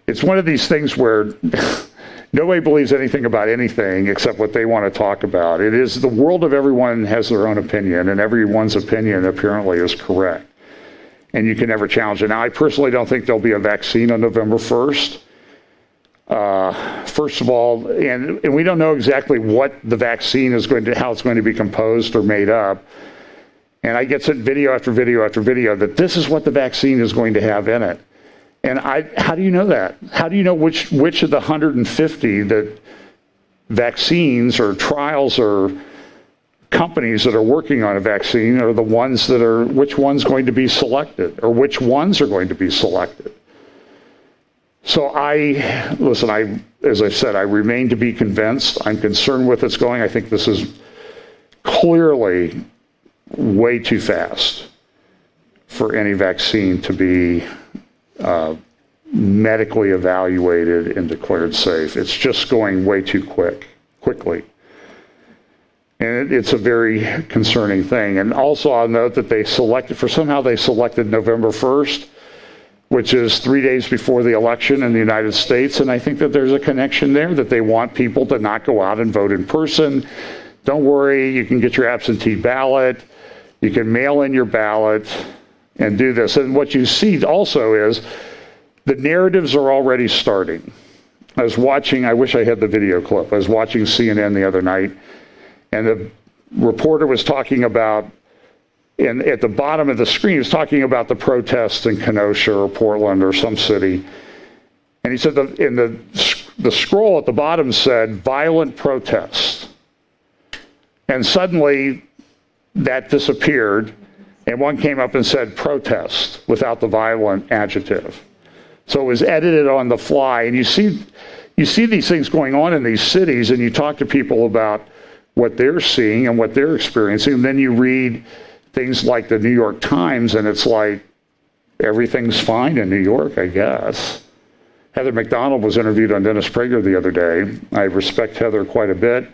it's one of these things where nobody believes anything about anything except what they want to talk about. It is the world of everyone has their own opinion, and everyone's opinion apparently is correct. And you can never challenge it. Now, I personally don't think there'll be a vaccine on November 1st. First of all, and we don't know exactly what the vaccine is going to, how it's going to be composed or made up. And I get sent video after video after video that this is what the vaccine is going to have in it. And how do you know that? How do you know which of the 150 that vaccines or trials or companies that are working on a vaccine are the ones that are, which one's going to be selected, or which ones are going to be selected? So as I said, I remain to be convinced. I'm concerned with it's going. I think this is clearly way too fast for any vaccine to be medically evaluated and declared safe. It's just going way too quickly. And it's a very concerning thing. And also I'll note that somehow they selected November 1st, which is 3 days before the election in the United States. And I think that there's a connection there, that they want people to not go out and vote in person. Don't worry, you can get your absentee ballot. You can mail in your ballot and do this. And what you see also is the narratives are already starting. I wish I had the video clip. I was watching CNN the other night, and the reporter was talking about, and at the bottom of the screen, he was talking about the protests in Kenosha or Portland or some city. And he said the scroll at the bottom said, violent protests. And suddenly that disappeared, and one came up and said protest without the violent adjective. So it was edited on the fly. And you see these things going on in these cities, and you talk to people about what they're seeing and what they're experiencing, and then you read things like the New York Times, and it's like, everything's fine in New York, I guess. Heather McDonald was interviewed on Dennis Prager the other day. I respect Heather quite a bit.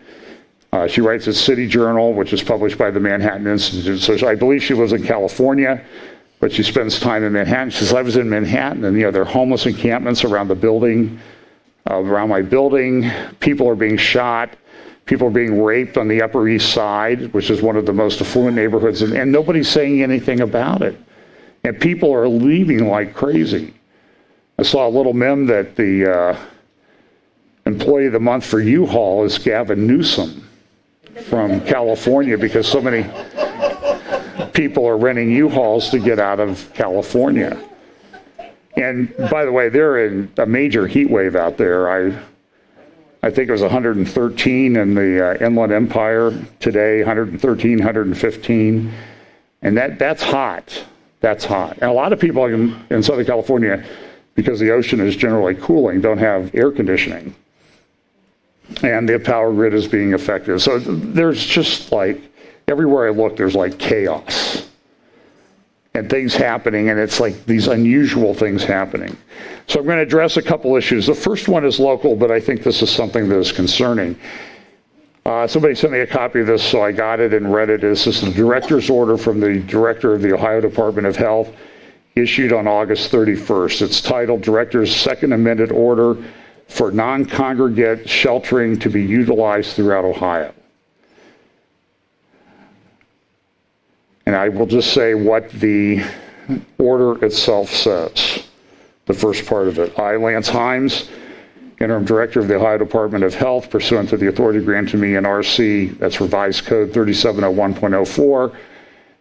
She writes at City Journal, which is published by the Manhattan Institute. So I believe she lives in California, but she spends time in Manhattan. She says, I was in Manhattan, and there are homeless encampments around the building, around my building. People are being shot. People are being raped on the Upper East Side, which is one of the most affluent neighborhoods, and nobody's saying anything about it. And people are leaving like crazy. I saw a little meme that the employee of the month for U-Haul is Gavin Newsom from California, because so many people are renting U-Hauls to get out of California. And by the way, they're in a major heat wave out there. I think it was 113 in the Inland Empire today, 113, 115. And that's hot. That's hot. And a lot of people in Southern California, because the ocean is generally cooling, don't have air conditioning. And the power grid is being affected. So there's just everywhere I look, there's chaos. And things happening, and it's these unusual things happening. So I'm going to address a couple issues. The first one is local, but I think this is something that is concerning. Somebody sent me a copy of this, so I got it and read it. This is the director's order from the director of the Ohio Department of Health, issued on August 31st. It's titled, Director's Second Amended Order for Non-Congregate Sheltering to be Utilized Throughout Ohio. And I will just say what the order itself says, the first part of it. I, Lance Himes, Interim Director of the Ohio Department of Health, pursuant to the authority granted me in RC, that's revised code 3701.04,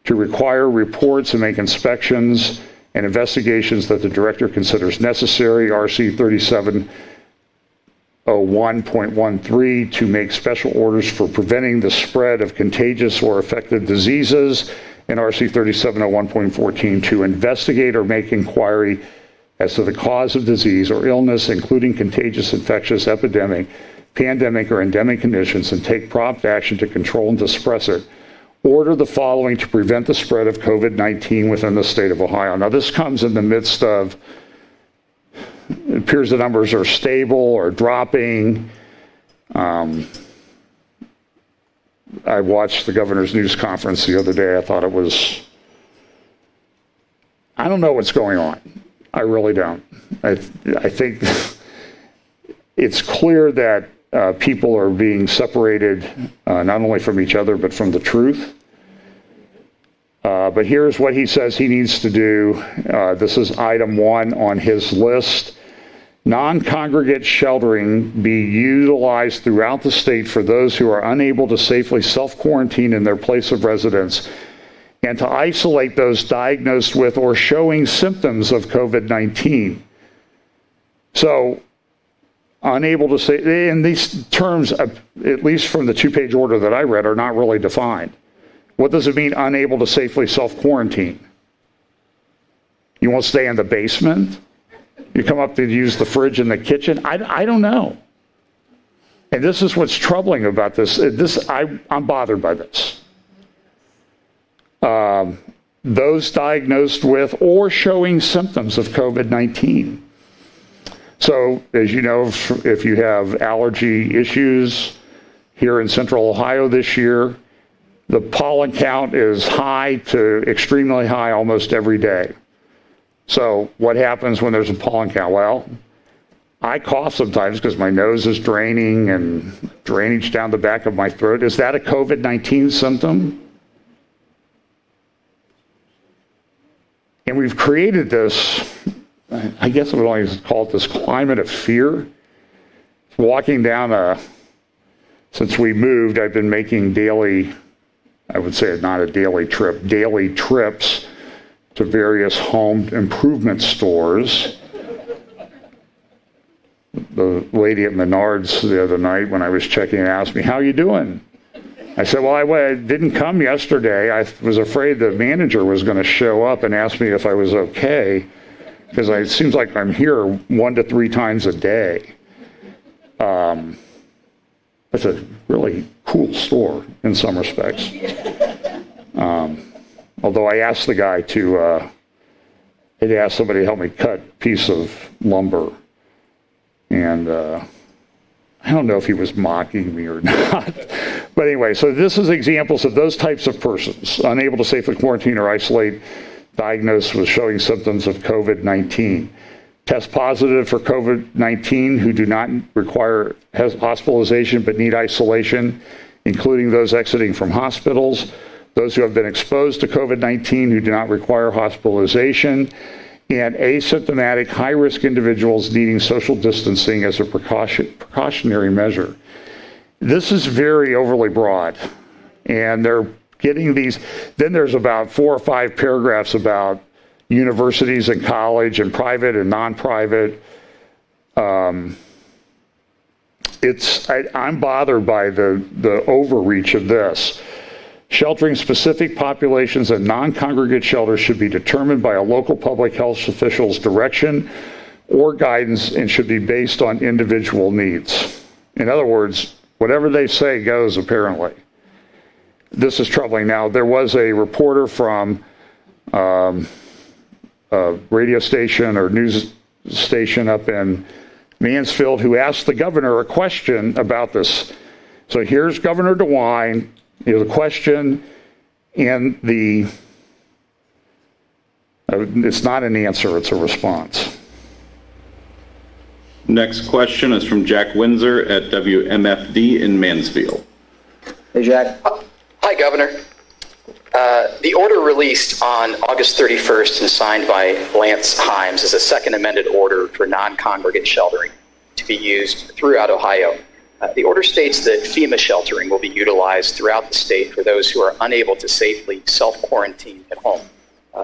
to require reports and make inspections and investigations that the Director considers necessary, RC 3701.13, to make special orders for preventing the spread of contagious or affected diseases, and RC 3701.14, to investigate or make inquiry as to the cause of disease or illness, including contagious, infectious, epidemic, pandemic, or endemic conditions, and take prompt action to control and to suppress it. Order the following to prevent the spread of COVID-19 within the state of Ohio. Now, this comes in the midst of, it appears the numbers are stable or dropping. I watched the governor's news conference the other day. I thought it was, I don't know what's going on. I really don't. I think it's clear that people are being separated not only from each other, but from the truth. But here's what he says he needs to do. This is item 1 on his list. Non-congregate sheltering be utilized throughout the state for those who are unable to safely self-quarantine in their place of residence, and to isolate those diagnosed with or showing symptoms of COVID-19. So, unable to say, and these terms, at least from the 2-page order that I read, are not really defined. What does it mean, unable to safely self-quarantine? You won't stay in the basement? You come up to use the fridge in the kitchen? I don't know. And this is what's troubling about this. I'm bothered by this. Those diagnosed with or showing symptoms of COVID-19. So, as you know, if you have allergy issues here in Central Ohio this year, the pollen count is high to extremely high almost every day. So what happens when there's a pollen count? Well, I cough sometimes because my nose is draining and drainage down the back of my throat. Is that a COVID-19 symptom? And we've created this, I guess I would always call it this climate of fear. Walking down since we moved, I've been making daily, I would say not a daily trip, daily trips to various home improvement stores. The lady at Menards the other night when I was checking asked me, "How you doing?" I said, "Well, I didn't come yesterday. I was afraid the manager was going to show up and ask me if I was okay, because it seems like I'm here 1 to 3 times a day." It's a really cool store in some respects. Although I asked the guy I'd asked somebody to help me cut a piece of lumber. And I don't know if he was mocking me or not. But anyway, so this is examples of those types of persons, unable to safely quarantine or isolate, diagnosed with showing symptoms of COVID-19. Test positive for COVID-19 who do not require hospitalization but need isolation, including those exiting from hospitals, those who have been exposed to COVID-19 who do not require hospitalization, and asymptomatic high-risk individuals needing social distancing as a precautionary measure. This is very overly broad, and they're getting these. Then there's about 4 or 5 paragraphs about universities and college and private and non-private. I'm bothered by the overreach of this. Sheltering specific populations and non-congregate shelters should be determined by a local public health official's direction or guidance and should be based on individual needs. In other words, whatever they say goes, apparently. This is troubling. Now, there was a reporter from a radio station or news station up in Mansfield who asked the governor a question about this. So here's Governor DeWine. The question and it's not an answer, it's a response. Next question is from Jack Windsor at WMFD in Mansfield. Hey, Jack. Hi, Governor. The order released on August 31st and signed by Lance Himes is a second amended order for non-congregate sheltering to be used throughout Ohio. The order states that FEMA sheltering will be utilized throughout the state for those who are unable to safely self-quarantine at home.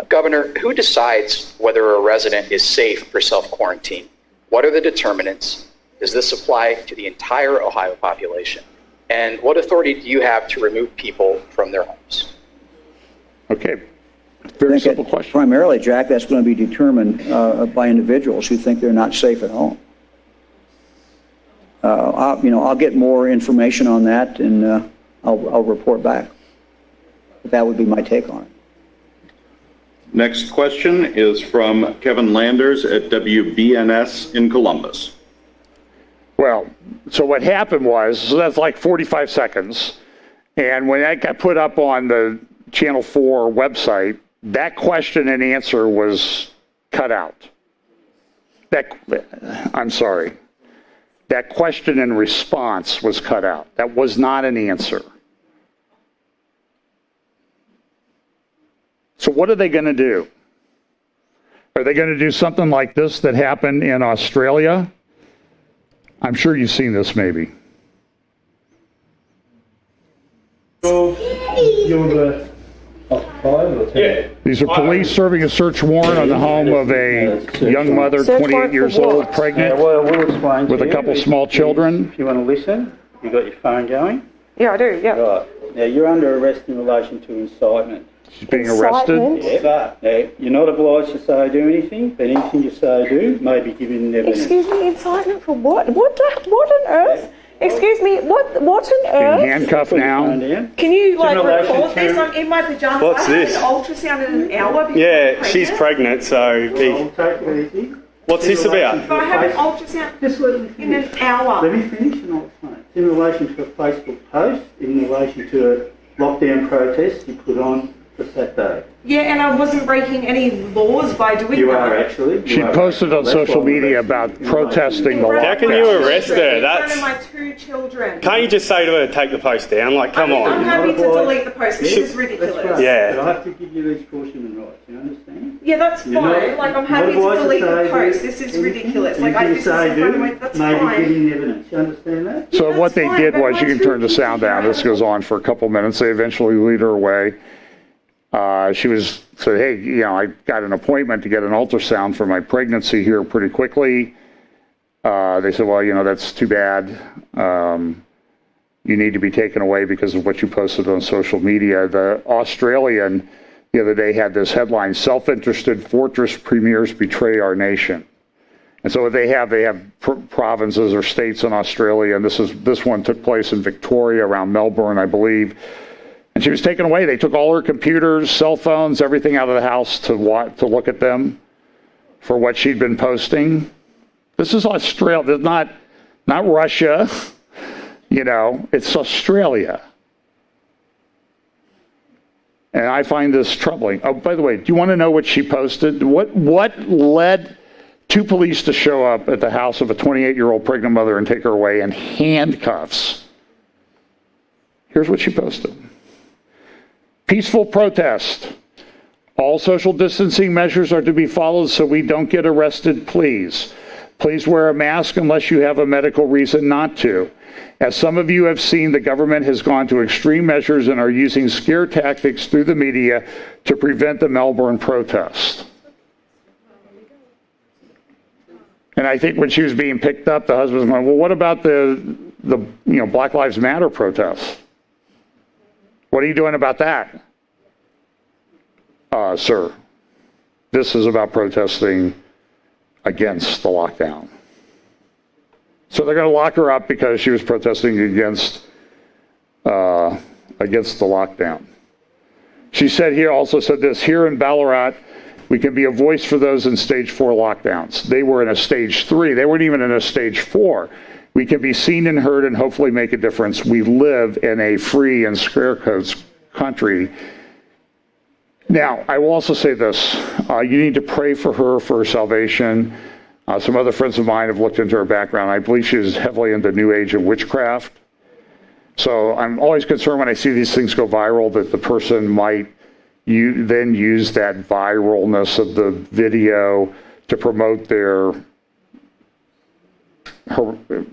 Governor, who decides whether a resident is safe for self-quarantine? What are the determinants? Does this apply to the entire Ohio population? And what authority do you have to remove people from their homes? Okay, very simple question. Primarily, Jack, that's going to be determined by individuals who think they're not safe at home. I'll get more information on that and I'll report back. But that would be my take on it. Next question is from Kevin Landers at WBNS in Columbus. Well, so what happened was, so that's like 45 seconds. And when that got put up on the Channel 4 website, that question and answer was cut out. I'm sorry. That question and response was cut out. That was not an answer. So what are they going to do? Are they going to do something like this that happened in Australia? I'm sure you've seen this maybe. These are police serving a search warrant on the home of a young mother, 28 years old, pregnant, we'll explain with a couple small children. If you want to listen, you got your phone going? Yeah, I do, yeah. Right. Now, you're under arrest in relation to incitement. She's being arrested. Yeah. Now, you're not obliged to say or do anything, but anything you say or do may be given evidence. Excuse me, incitement for what? What on earth? Excuse me, what on Being earth? handcuffed now. Can you, like, in relation record this? to- I'm in my pajamas. What's I this? had an ultrasound in an hour before Yeah, I'm she's pregnant, so I'll take it easy. what's this about? But I have an ultrasound Just let me in finish. an hour. Let me finish and I'll explain. It's in relation to a Facebook post, in relation to a lockdown protest you put on for Saturday. Yeah, and I wasn't breaking any laws by doing You that. are actually. She posted on social media about protesting the How can lockdown. you arrest her? In front That's- of my 2 children. Can't you just say to her, take the post down? Like, come I'm on. happy to delete the post. This is That's ridiculous. right. Yeah. But I have to give you these caution rights, you understand? Yeah, that's You're fine. not- Like, I'm not happy to obliged delete the say post. do This is anything. ridiculous. Like, Anything this you is say in front of do my, that's may be fine. giving evidence, you understand that? So Yeah, what they that's fine, did but was, my you can two turn the kids sound are down. This goes on for a couple minutes. They eventually lead her away. She said, hey, you know, I got an appointment to get an ultrasound for my pregnancy here pretty quickly. They said, well, you know, that's too bad. You need to be taken away because of what you posted on social media. The Australian the other day had this headline, self-interested fortress premiers betray our nation. And so what they have provinces or states in Australia, and this one took place in Victoria around Melbourne, I believe. And she was taken away. They took all her computers, cell phones, everything out of the house to look at them for what she'd been posting. This is Australia, not Russia. You know, it's Australia. And I find this troubling. Oh, by the way, do you want to know what she posted? What led 2 police to show up at the house of a 28-year-old pregnant mother and take her away in handcuffs? Here's what she posted. Peaceful protest. All social distancing measures are to be followed so we don't get arrested, please. Please wear a mask unless you have a medical reason not to. As some of you have seen, the government has gone to extreme measures and are using scare tactics through the media to prevent the Melbourne protest. And I think when she was being picked up, the husband was going, well, what about the Black Lives Matter protests? What are you doing about that? Sir, this is about protesting against the lockdown. So they're going to lock her up because she was protesting against the lockdown. She also said this, here in Ballarat, we can be a voice for those in stage 4 lockdowns. They were in a stage 3. They weren't even in a stage 4. We can be seen and heard and hopefully make a difference. We live in a free and scare codes country. Now, I will also say this. You need to pray for her salvation. Some other friends of mine have looked into her background. I believe she is heavily into New Age and witchcraft. So I'm always concerned when I see these things go viral that the person might then use that viralness of the video to promote their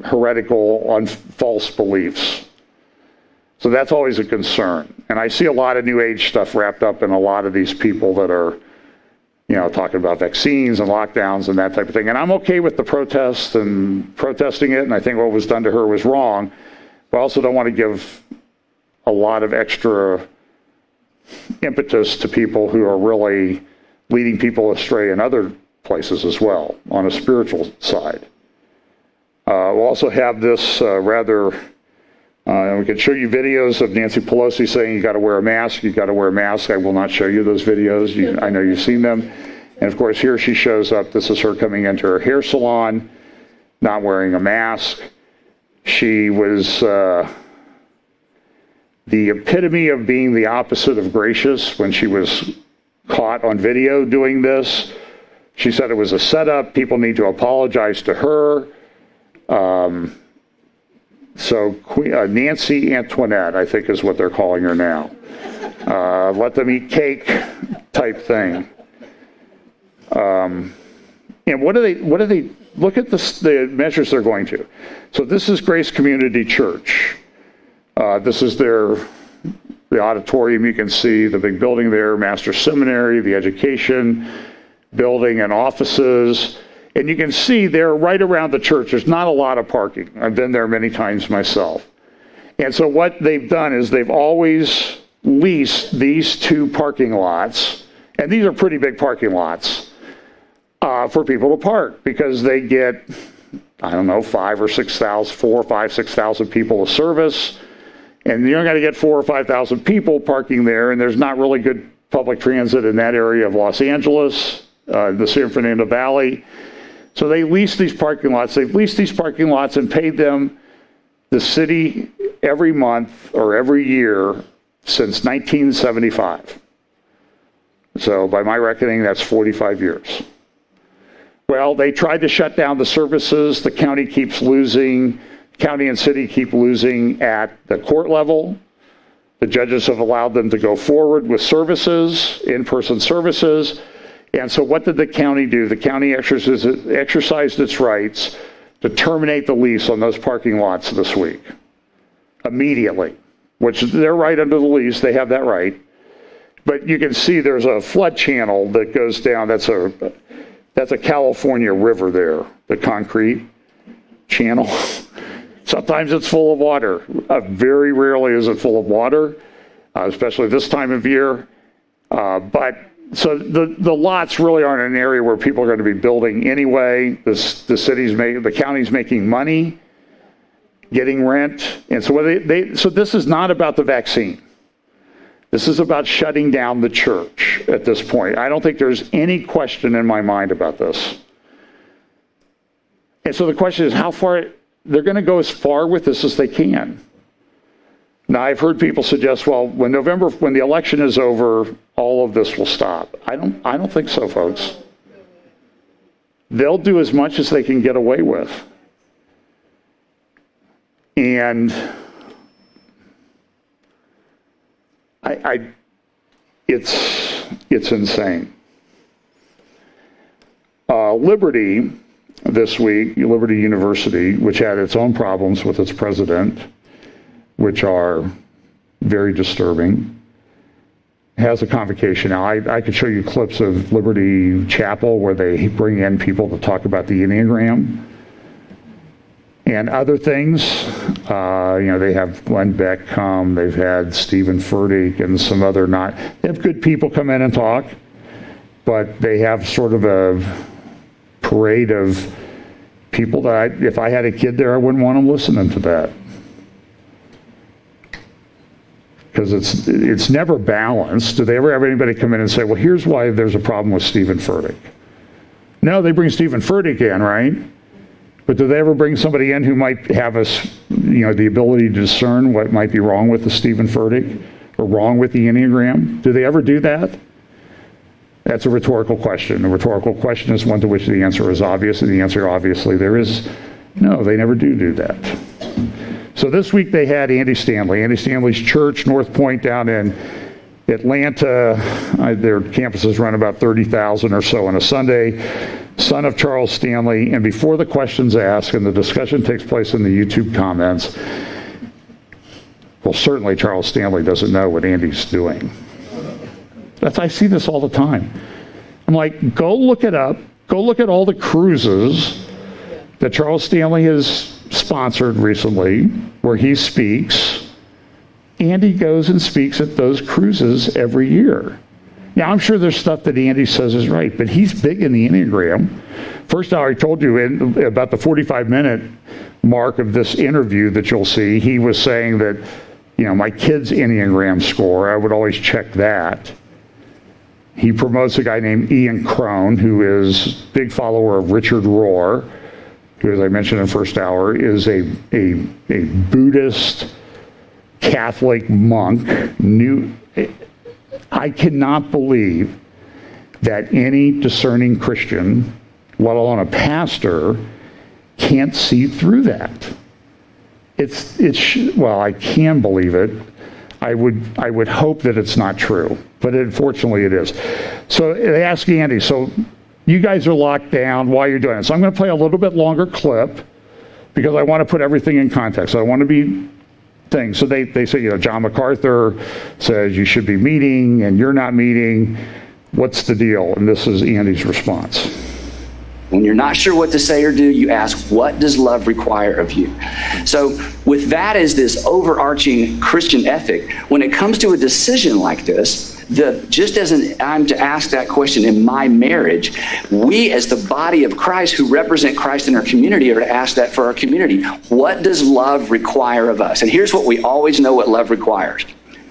heretical, false beliefs. So that's always a concern. And I see a lot of New Age stuff wrapped up in a lot of these people that are, talking about vaccines and lockdowns and that type of thing. And I'm okay with the protest and protesting it, and I think what was done to her was wrong. But I also don't want to give a lot of extra impetus to people who are really leading people astray in other places as well, on a spiritual side. We'll also have this we can show you videos of Nancy Pelosi saying you got to wear a mask, you got to wear a mask. I will not show you those videos. I know you've seen them. And of course, here she shows up. This is her coming into her hair salon, not wearing a mask. She was the epitome of being the opposite of gracious when she was caught on video doing this. She said it was a setup. People need to apologize to her. So Nancy Antoinette, I think is what they're calling her now. Let them eat cake type thing. And what do they, look at the measures they're going to. So this is Grace Community Church. This is the auditorium. You can see the big building there, Master Seminary, the education building and offices. And you can see they're right around the church. There's not a lot of parking. I've been there many times myself. And so what they've done is they've always leased these two parking lots, and these are pretty big parking lots, for people to park, because they get, I don't know, 4 or 5, 6,000 people a service, and you're going to get 4,000 or 5,000 people parking there, and there's not really good public transit in that area of Los Angeles, the San Fernando Valley. So they lease these parking lots. They've leased these parking lots and paid them, the city, every month or every year since 1975. So by my reckoning, that's 45 years. Well, they tried to shut down the services. The county keeps losing. County and city keep losing at the court level. The judges have allowed them to go forward with services, in-person services. And so what did the county do? The county exercised its rights to terminate the lease on those parking lots this week, immediately, which they're right under the lease. They have that right. But you can see there's a flood channel that goes down. That's a California river there, the concrete channel. Sometimes it's full of water. Very rarely is it full of water, especially this time of year. So the lots really aren't an area where people are going to be building anyway. The county's making money, getting rent, and so so this is not about the vaccine. This is about shutting down the church at this point. I don't think there's any question in my mind about this. And so the question is how far they're going to go, as far with this as they can. Now, I've heard people suggest, well, when the election is over, all of this will stop. I don't think so, folks. They'll do as much as they can get away with. And it's insane. Liberty this week, Liberty University, which had its own problems with its president, which are very disturbing, has a convocation. Now, I could show you clips of Liberty Chapel where they bring in people to talk about the Enneagram and other things. They have Glenn Beck come, they've had Stephen Furtick and some other they have good people come in and talk, but they have sort of a parade of people that if I had a kid there, I wouldn't want them listening to that. Because it's never balanced. Do they ever have anybody come in and say, well, here's why there's a problem with Stephen Furtick? No, they bring Stephen Furtick in, right? But do they ever bring somebody in who might have the ability to discern what might be wrong with the Stephen Furtick or wrong with the Enneagram? Do they ever do that? That's a rhetorical question. The rhetorical question is one to which the answer is obvious, and the answer obviously there is no, they never do that. So this week they had Andy Stanley. Andy Stanley's church, North Point down in Atlanta. Their campuses run about 30,000 or so on a Sunday. Son of Charles Stanley. And before the question's asked and the discussion takes place in the YouTube comments, well, certainly Charles Stanley doesn't know what Andy's doing. I see this all the time. I'm like, go look it up. Go look at all the cruises that Charles Stanley has sponsored recently, where he speaks. Andy goes and speaks at those cruises every year. Now, I'm sure there's stuff that Andy says is right, but he's big in the Enneagram. First hour, I told you about the 45-minute mark of this interview that you'll see, he was saying that, my kid's Enneagram score, I would always check that. He promotes a guy named Ian Crone, who is a big follower of Richard Rohr, who, as I mentioned in the first hour, is a Buddhist Catholic monk. I cannot believe that any discerning Christian, let alone a pastor, can't see through that. Well, I can believe it. I would hope that it's not true, but unfortunately it is. So they ask Andy, so you guys are locked down while you're doing it. So I'm going to play a little bit longer clip because I want to put everything in context. I want to be things. So they say, John MacArthur says you should be meeting and you're not meeting. What's the deal? And this is Andy's response. When you're not sure what to say or do, you ask, what does love require of you? So with that as this overarching Christian ethic, when it comes to a decision like this, just as I'm to ask that question in my marriage, we as the body of Christ who represent Christ in our community are to ask that for our community. What does love require of us? And here's what we always know what love requires.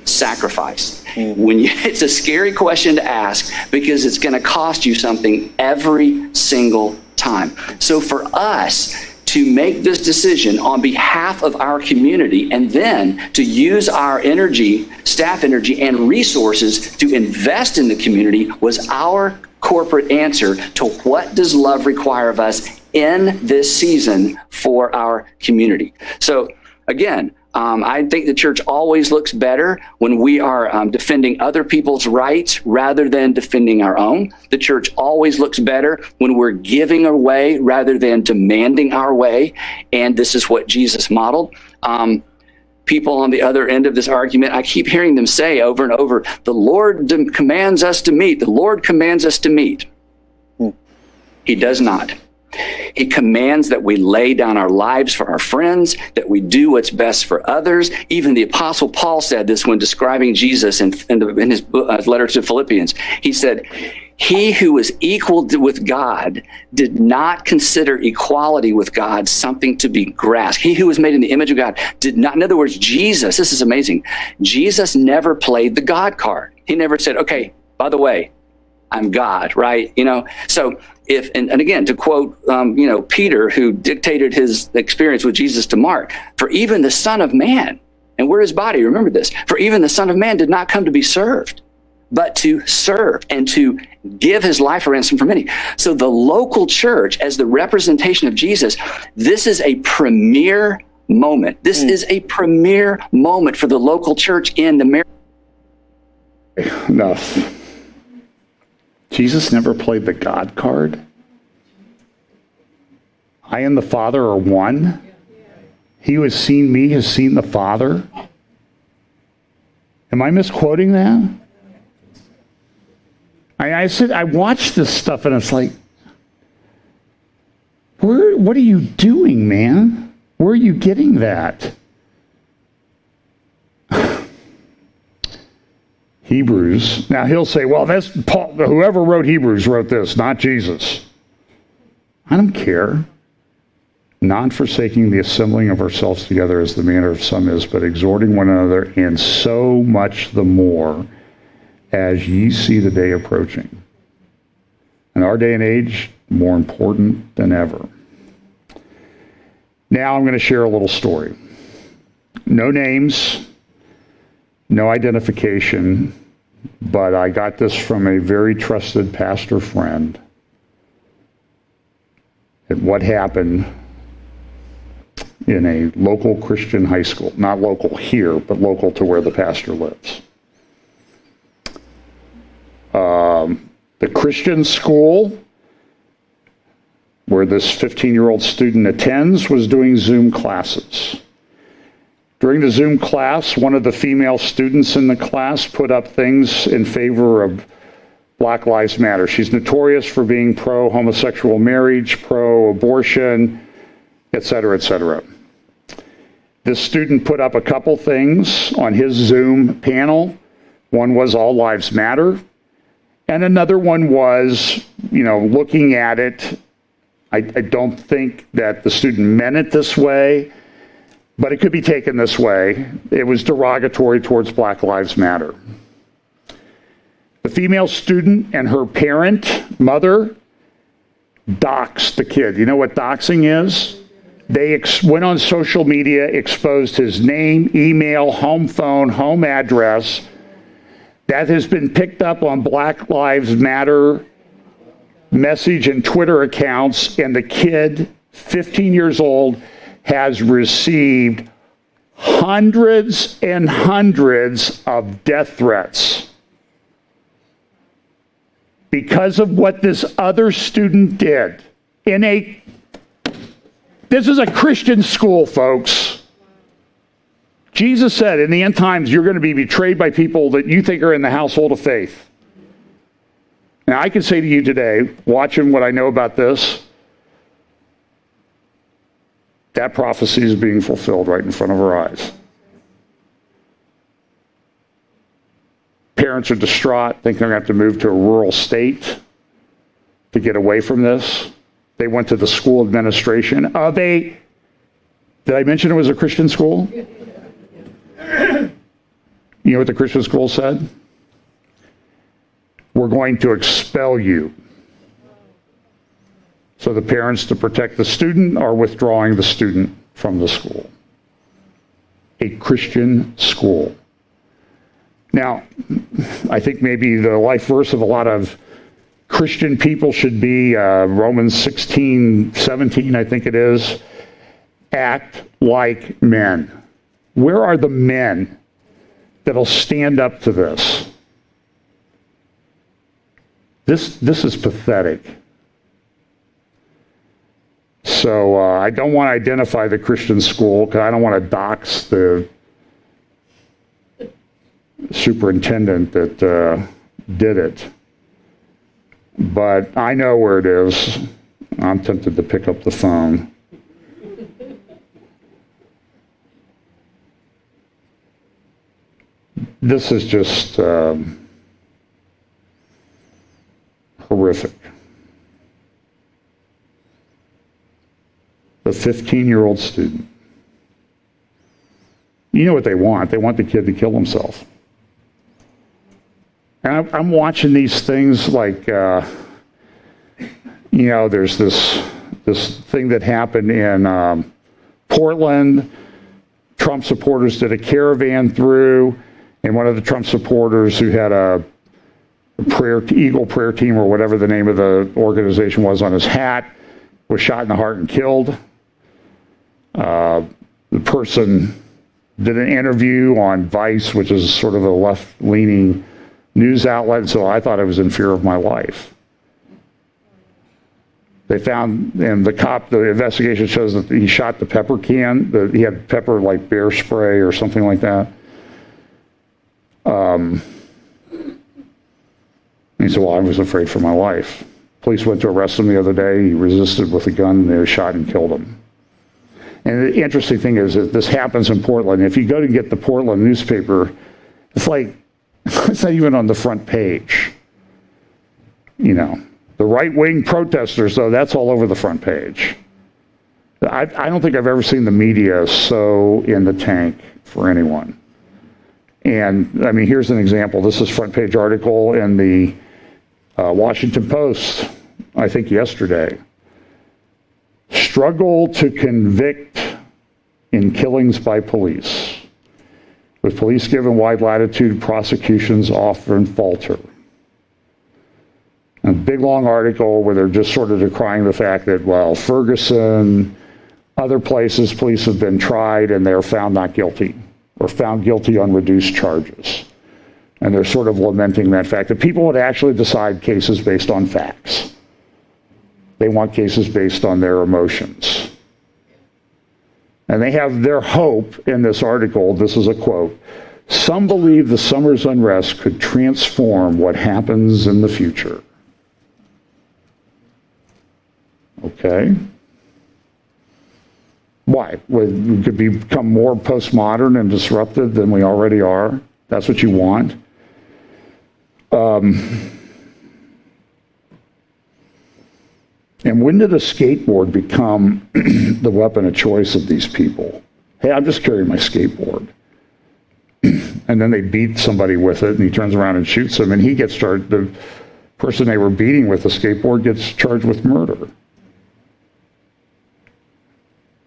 Sacrifice. It's a scary question to ask because it's going to cost you something every single time. So for us to make this decision on behalf of our community and then to use our energy, staff energy, and resources to invest in the community was our corporate answer to what does love require of us in this season for our community. So again, I think the church always looks better when we are defending other people's rights rather than defending our own. The church always looks better when we're giving away rather than demanding our way. And this is what Jesus modeled. People on the other end of this argument, I keep hearing them say over and over, the Lord commands us to meet. The Lord commands us to meet. He does not. He commands that we lay down our lives for our friends, that we do what's best for others. Even the Apostle Paul said this when describing Jesus in his letter to Philippians. He said, he who was equal with God did not consider equality with God something to be grasped. He who was made in the image of God did not. In other words, Jesus, this is amazing. Jesus never played the God card. He never said, okay, by the way, I'm God, right? So if, and again, to quote, Peter, who dictated his experience with Jesus to Mark, for even the Son of Man, and we're his body, remember this, for even the Son of Man did not come to be served, but to serve and to give his life a ransom for many. So the local church, as the representation of Jesus, this is a premier moment. This is a premier moment for the local church in the marriage. Enough. Jesus never played the God card. I and the Father are one. He who has seen me has seen the Father. Am I misquoting that? I watched this stuff and it's like, what are you doing, man? Where are you getting that? Hebrews. Now he'll say, well, that's Paul, whoever wrote Hebrews wrote this, not Jesus. I don't care. Not forsaking the assembling of ourselves together as the manner of some is, but exhorting one another, and so much the more as ye see the day approaching. In our day and age, more important than ever. Now I'm going to share a little story. No names, no identification, but I got this from a very trusted pastor friend. And what happened in a local Christian high school, not local here, but local to where the pastor lives. The Christian school where this 15-year-old student attends was doing Zoom classes. During the Zoom class, one of the female students in the class put up things in favor of Black Lives Matter. She's notorious for being pro-homosexual marriage, pro-abortion, et cetera, et cetera. This student put up a couple things on his Zoom panel. One was All Lives Matter, and another one was, looking at it, I don't think that the student meant it this way, but it could be taken this way. It was derogatory towards Black Lives Matter. The female student and her parent, mother, doxed the kid. You know what doxing is? They went on social media, exposed his name, email, home phone, home address. That has been picked up on Black Lives Matter message and Twitter accounts, and the kid, 15 years old, has received hundreds and hundreds of death threats because of what this other student did. This is a Christian school, folks. Jesus said in the end times, you're going to be betrayed by people that you think are in the household of faith. Now, I can say to you today, watching what I know about this, that prophecy is being fulfilled right in front of our eyes. Parents are distraught, think they're going to have to move to a rural state to get away from this. They went to the school administration of did I mention it was a Christian school? You know what the Christian school said? We're going to expel you. So the parents, to protect the student, are withdrawing the student from the school. A Christian school. Now, I think maybe the life verse of a lot of Christian people should be Romans 16:17, I think it is. Act like men. Where are the men that'll stand up to this? This is pathetic. So I don't want to identify the Christian school because I don't want to dox the superintendent that did it. But I know where it is. I'm tempted to pick up the phone. This is just horrific. The 15-year-old student. You know what they want. They want the kid to kill himself. And I'm watching these things like, there's this thing that happened in Portland. Trump supporters did a caravan through, and one of the Trump supporters who had a Eagle Prayer Team or whatever the name of the organization was on his hat was shot in the heart and killed. The person did an interview on Vice, which is sort of a left-leaning news outlet, so I thought I was in fear of my life. They found, and the investigation shows that he shot the pepper can, that he had pepper like bear spray or something like that. He said, well, I was afraid for my life. Police went to arrest him the other day. He resisted with a gun, and they shot and killed him. And the interesting thing is that this happens in Portland. If you go to get the Portland newspaper, it's like, it's not even on the front page. The right-wing protesters, though, that's all over the front page. I don't think I've ever seen the media so in the tank for anyone. And, I mean, here's an example. This is front page article in the Washington Post, I think yesterday. Struggle to convict in killings by police. With police given wide latitude, prosecutions often falter. A big long article where they're just sort of decrying the fact that, well, Ferguson, other places, police have been tried and they're found not guilty or found guilty on reduced charges. And they're sort of lamenting that fact that people would actually decide cases based on facts. They want cases based on their emotions. And they have their hope in this article. This is a quote. Some believe the summer's unrest could transform what happens in the future. Okay. Why? We could become more postmodern and disruptive than we already are. That's what you want. And when did a skateboard become the weapon of choice of these people? Hey, I'm just carrying my skateboard. And then they beat somebody with it, and he turns around and shoots them, and he gets charged. The person they were beating with the skateboard gets charged with murder.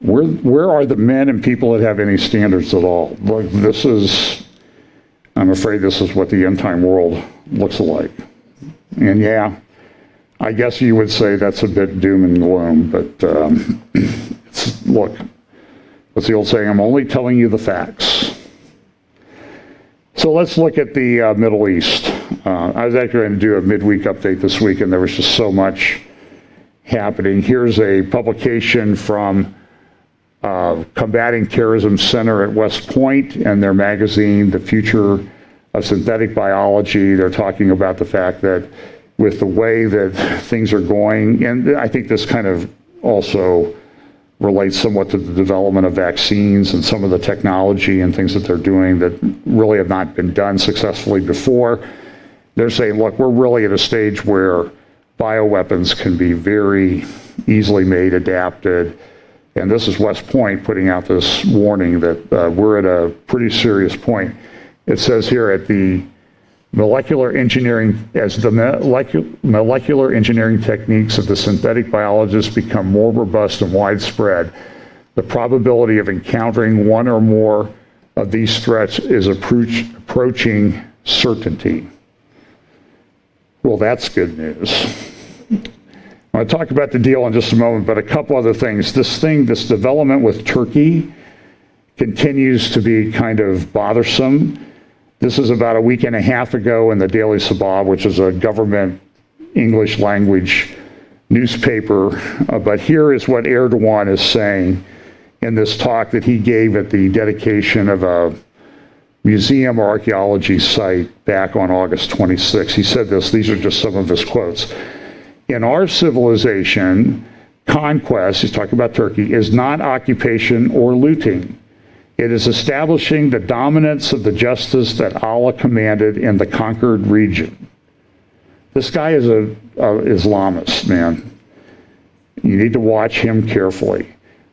Where are the men and people that have any standards at all? Look, this is, I'm afraid this is what the end time world looks like. And yeah, I guess you would say that's a bit doom and gloom, but look, what's the old saying? I'm only telling you the facts. So let's look at the Middle East. I was actually going to do a midweek update this week, and there was just so much happening. Here's a publication from Combating Terrorism Center at West Point and their magazine, The Future of Synthetic Biology. They're talking about the fact that with the way that things are going, and I think this kind of also relates somewhat to the development of vaccines and some of the technology and things that they're doing that really have not been done successfully before. They're saying, look, we're really at a stage where bioweapons can be very easily made, adapted. And this is West Point putting out this warning that we're at a pretty serious point. It says here at the molecular engineering, as the molecular engineering techniques of the synthetic biologists become more robust and widespread, the probability of encountering one or more of these threats is approaching certainty. Well, that's good news. I'm going to talk about the deal in just a moment, but a couple other things. This development with Turkey continues to be kind of bothersome. This is about a week and a half ago in the Daily Sabah, which is a government English language newspaper. But here is what Erdogan is saying in this talk that he gave at the dedication of a museum or archaeology site back on August 26. He said this, these are just some of his quotes. In our civilization, conquest, he's talking about Turkey, is not occupation or looting. It is establishing the dominance of the justice that Allah commanded in the conquered region. This guy is an Islamist, man. You need to watch him carefully.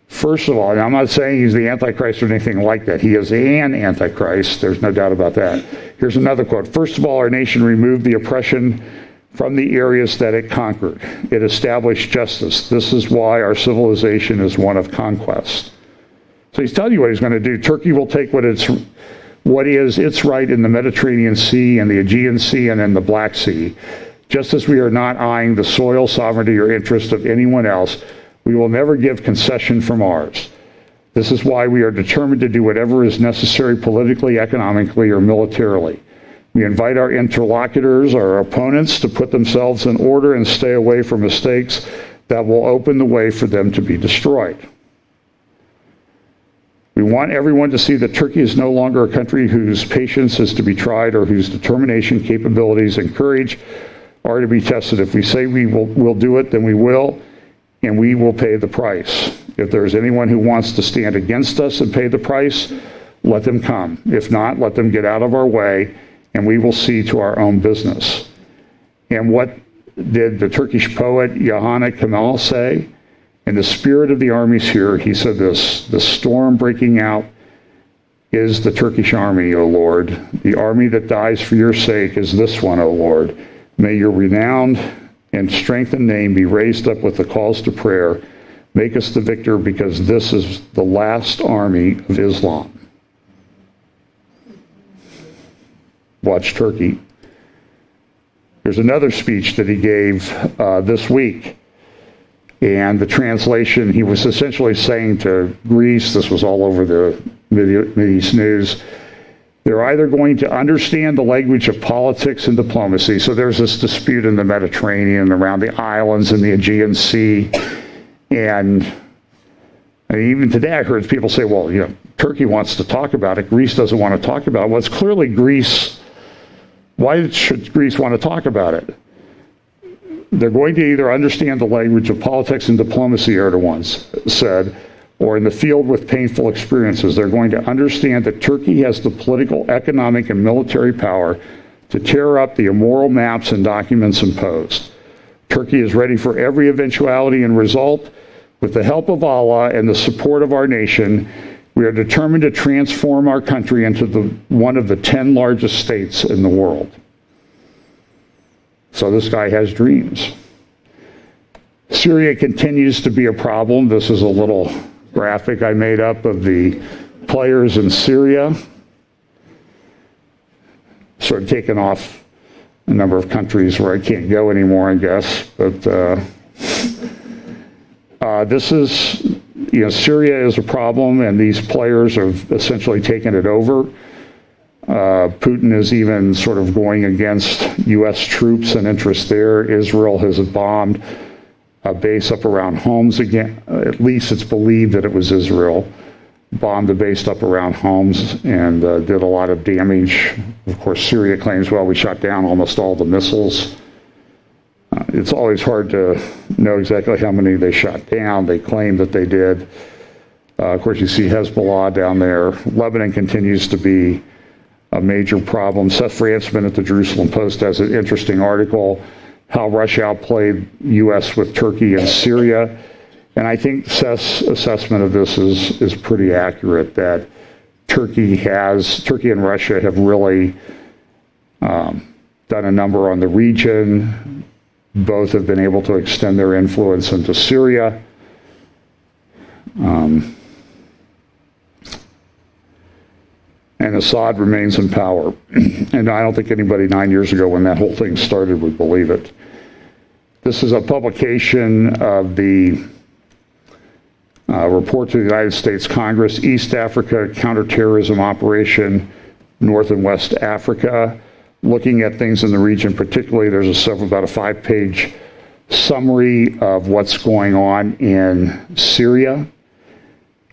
First of all, and I'm not saying he's the Antichrist or anything like that. He is an Antichrist. There's no doubt about that. Here's another quote. First of all, our nation removed the oppression from the areas that it conquered. It established justice. This is why our civilization is one of conquest. So he's telling you what he's going to do. Turkey will take what is its right in the Mediterranean Sea and the Aegean Sea and in the Black Sea. Just as we are not eyeing the soil sovereignty or interest of anyone else, we will never give concession from ours. This is why we are determined to do whatever is necessary politically, economically, or militarily. We invite our interlocutors, our opponents, to put themselves in order and stay away from mistakes that will open the way for them to be destroyed. We want everyone to see that Turkey is no longer a country whose patience is to be tried or whose determination, capabilities, and courage are to be tested. If we say we'll do it, then we will, and we will pay the price. If there's anyone who wants to stand against us and pay the price, let them come. If not, let them get out of our way, and we will see to our own business. And what did the Turkish poet Johanna Kemal say? In the spirit of the armies here, he said this, the storm breaking out is the Turkish army, O Lord. The army that dies for your sake is this one, O Lord. May your renowned and strengthened name be raised up with the calls to prayer. Make us the victor, because this is the last army of Islam. Watch Turkey. There's another speech that he gave this week. And the translation, he was essentially saying to Greece, this was all over the Mideast news, they're either going to understand the language of politics and diplomacy. So there's this dispute in the Mediterranean around the islands in the Aegean Sea. And even today I heard people say, well, Turkey wants to talk about it. Greece doesn't want to talk about it. Well, it's clearly Greece. Why should Greece want to talk about it? They're going to either understand the language of politics and diplomacy, Erdogan said, or in the field with painful experiences. They're going to understand that Turkey has the political, economic, and military power to tear up the immoral maps and documents imposed. Turkey is ready for every eventuality and result. With the help of Allah and the support of our nation, we are determined to transform our country into one of the 10 largest states in the world. So this guy has dreams. Syria continues to be a problem. This is a little graphic I made up of the players in Syria. sort of taken off a number of countries where I can't go anymore, I guess. But this is, Syria is a problem, and these players have essentially taken it over. Putin is even sort of going against U.S. troops and interests there. Israel has bombed a base up around Homs again. At least it's believed that it was Israel. Bombed the base up around Homs and did a lot of damage. Of course, Syria claims, well, we shot down almost all the missiles. It's always hard to know exactly how many they shot down. They claim that they did. Of course, you see Hezbollah down there. Lebanon continues to be a major problem. Seth Frantzman at the Jerusalem Post has an interesting article, how Russia outplayed U.S. with Turkey and Syria. And I think Seth's assessment of this is pretty accurate, that Turkey and Russia have really done a number on the region. Both have been able to extend their influence into Syria. And Assad remains in power. And I don't think anybody 9 years ago when that whole thing started would believe it. This is a publication of the report to the United States Congress, East Africa Counterterrorism Operation, North and West Africa, looking at things in the region. Particularly, there's about a 5-page summary of what's going on in Syria,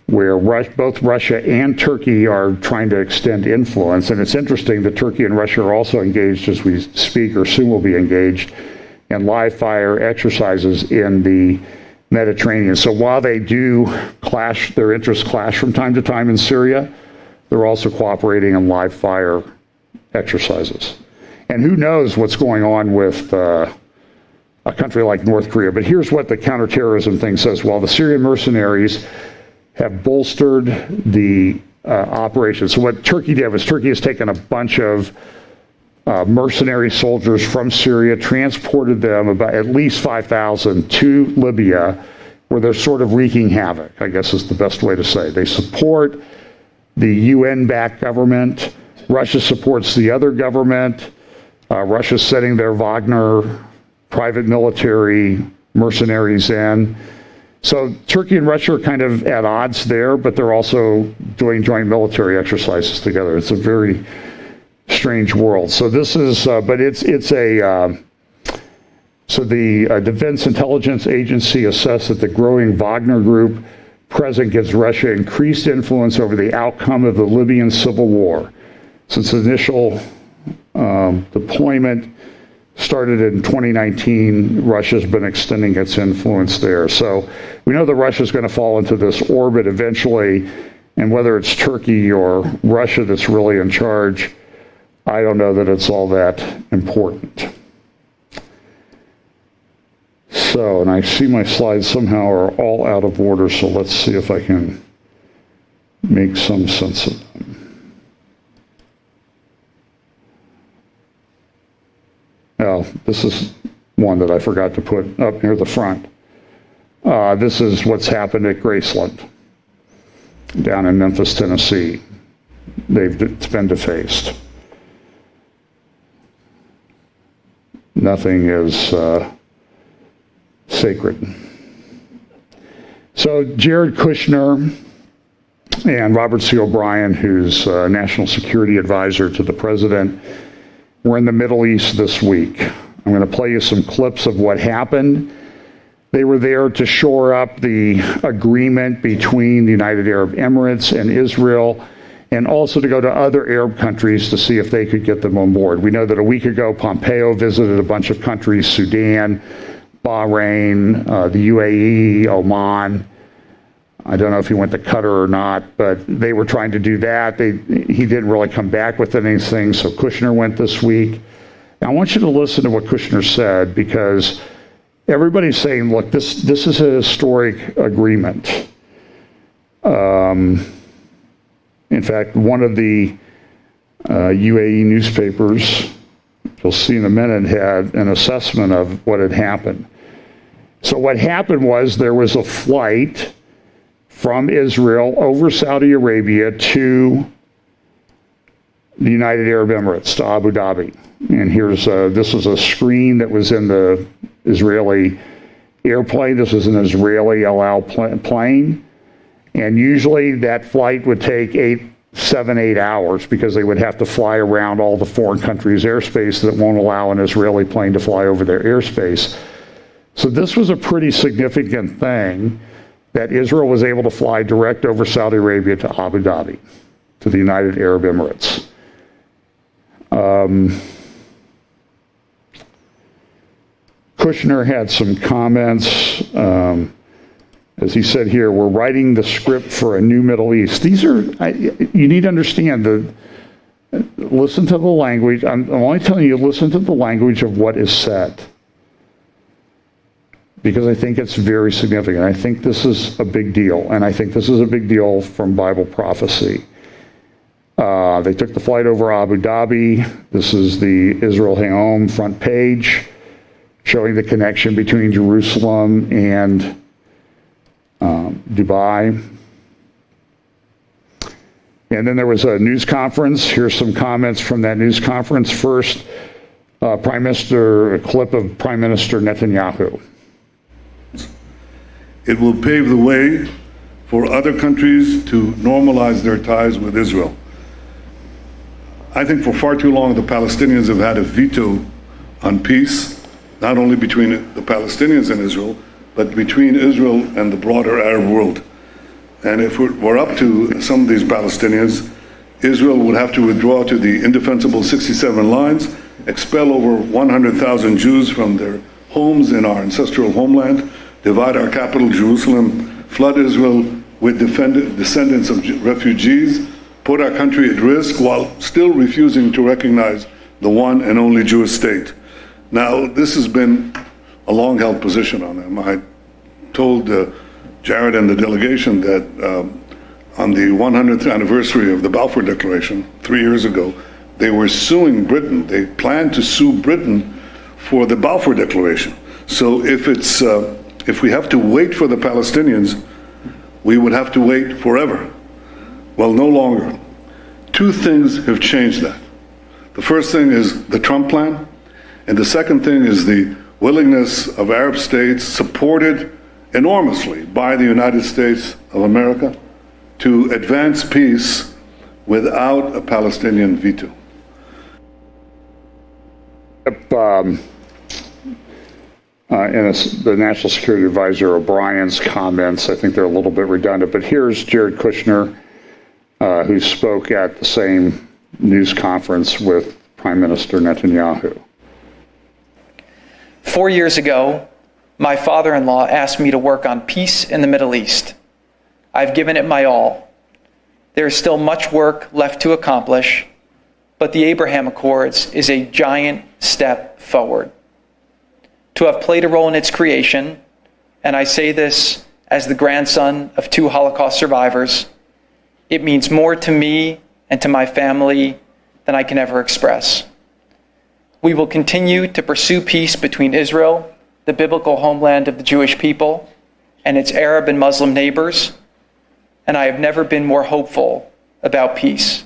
where both Russia and Turkey are trying to extend influence. And it's interesting that Turkey and Russia are also engaged as we speak, or soon will be engaged, in live fire exercises in the Mediterranean. So while they do clash, their interests clash from time to time in Syria, they're also cooperating in live fire exercises. And who knows what's going on with a country like North Korea. But here's what the counterterrorism thing says. While the Syrian mercenaries have bolstered the operation. So what Turkey did was Turkey has taken a bunch of mercenary soldiers from Syria, transported them, about at least 5,000, to Libya, where they're sort of wreaking havoc, I guess is the best way to say. They support the UN-backed government. Russia supports the other government. Russia's sending their Wagner private military mercenaries in. So Turkey and Russia are kind of at odds there, but they're also doing joint military exercises together. It's a very strange world. So this is, so the Defense Intelligence Agency assessed that the growing Wagner group present gives Russia increased influence over the outcome of the Libyan civil war. Since the initial deployment started in 2019, Russia's been extending its influence there. So we know that Russia's going to fall into this orbit eventually, and whether it's Turkey or Russia that's really in charge, I don't know that it's all that important. So, and I see my slides somehow are all out of order, so let's see if I can make some sense of them. Oh, this is one that I forgot to put up near the front. This is what's happened at Graceland down in Memphis, Tennessee. It's been defaced. Nothing is sacred. So Jared Kushner and Robert C. O'Brien, who's National Security Advisor to the President, were in the Middle East this week. I'm going to play you some clips of what happened. They were there to shore up the agreement between the United Arab Emirates and Israel, and also to go to other Arab countries to see if they could get them on board. We know that a week ago, Pompeo visited a bunch of countries, Sudan, Bahrain, the UAE, Oman. I don't know if he went to Qatar or not, but they were trying to do that. He didn't really come back with anything, so Kushner went this week. Now, I want you to listen to what Kushner said, because everybody's saying, look, this is a historic agreement. In fact, one of the UAE newspapers, you'll see in a minute, had an assessment of what had happened. So what happened was there was a flight from Israel over Saudi Arabia to the United Arab Emirates to Abu Dhabi. And here's, this was a screen that was in the Israeli airplane. This was an Israeli El Al plane. And usually that flight would take 7, 8 hours because they would have to fly around all the foreign countries' airspace that won't allow an Israeli plane to fly over their airspace. So this was a pretty significant thing that Israel was able to fly direct over Saudi Arabia to Abu Dhabi, to the United Arab Emirates. Kushner had some comments. As he said here, we're writing the script for a new Middle East. These are, you need to understand, listen to the language. I'm only telling you, listen to the language of what is said. Because I think it's very significant. I think this is a big deal. And I think this is a big deal from Bible prophecy. They took the flight over Abu Dhabi. This is the Israel Hayom front page, showing the connection between Jerusalem and Dubai. And then there was a news conference. Here's some comments from that news conference. First, a clip of Prime Minister Netanyahu. It will pave the way for other countries to normalize their ties with Israel. I think for far too long the Palestinians have had a veto on peace, not only between the Palestinians and Israel, but between Israel and the broader Arab world. And if we're up to some of these Palestinians, Israel would have to withdraw to the indefensible 67 lines, expel over 100,000 Jews from their homes in our ancestral homeland, divide our capital, Jerusalem, flood Israel with descendants of refugees, put our country at risk while still refusing to recognize the one and only Jewish state. Now, this has been a long-held position on them. I told Jared and the delegation that on the 100th anniversary of the Balfour Declaration 3 years ago, they were suing Britain. They planned to sue Britain for the Balfour Declaration. So if we have to wait for the Palestinians, we would have to wait forever. Well, no longer. Two things have changed that. The first thing is the Trump plan, and the second thing is the willingness of Arab states, supported enormously by the United States of America, to advance peace without a Palestinian veto. The National Security Advisor O'Brien's comments, I think they're a little bit redundant, but here's Jared Kushner, who spoke at the same news conference with Prime Minister Netanyahu. 4 years ago, my father-in-law asked me to work on peace in the Middle East. I've given it my all. There is still much work left to accomplish, but the Abraham Accords is a giant step forward. To have played a role in its creation, and I say this as the grandson of 2 Holocaust survivors, it means more to me and to my family than I can ever express. We will continue to pursue peace between Israel, the biblical homeland of the Jewish people, and its Arab and Muslim neighbors, and I have never been more hopeful about peace.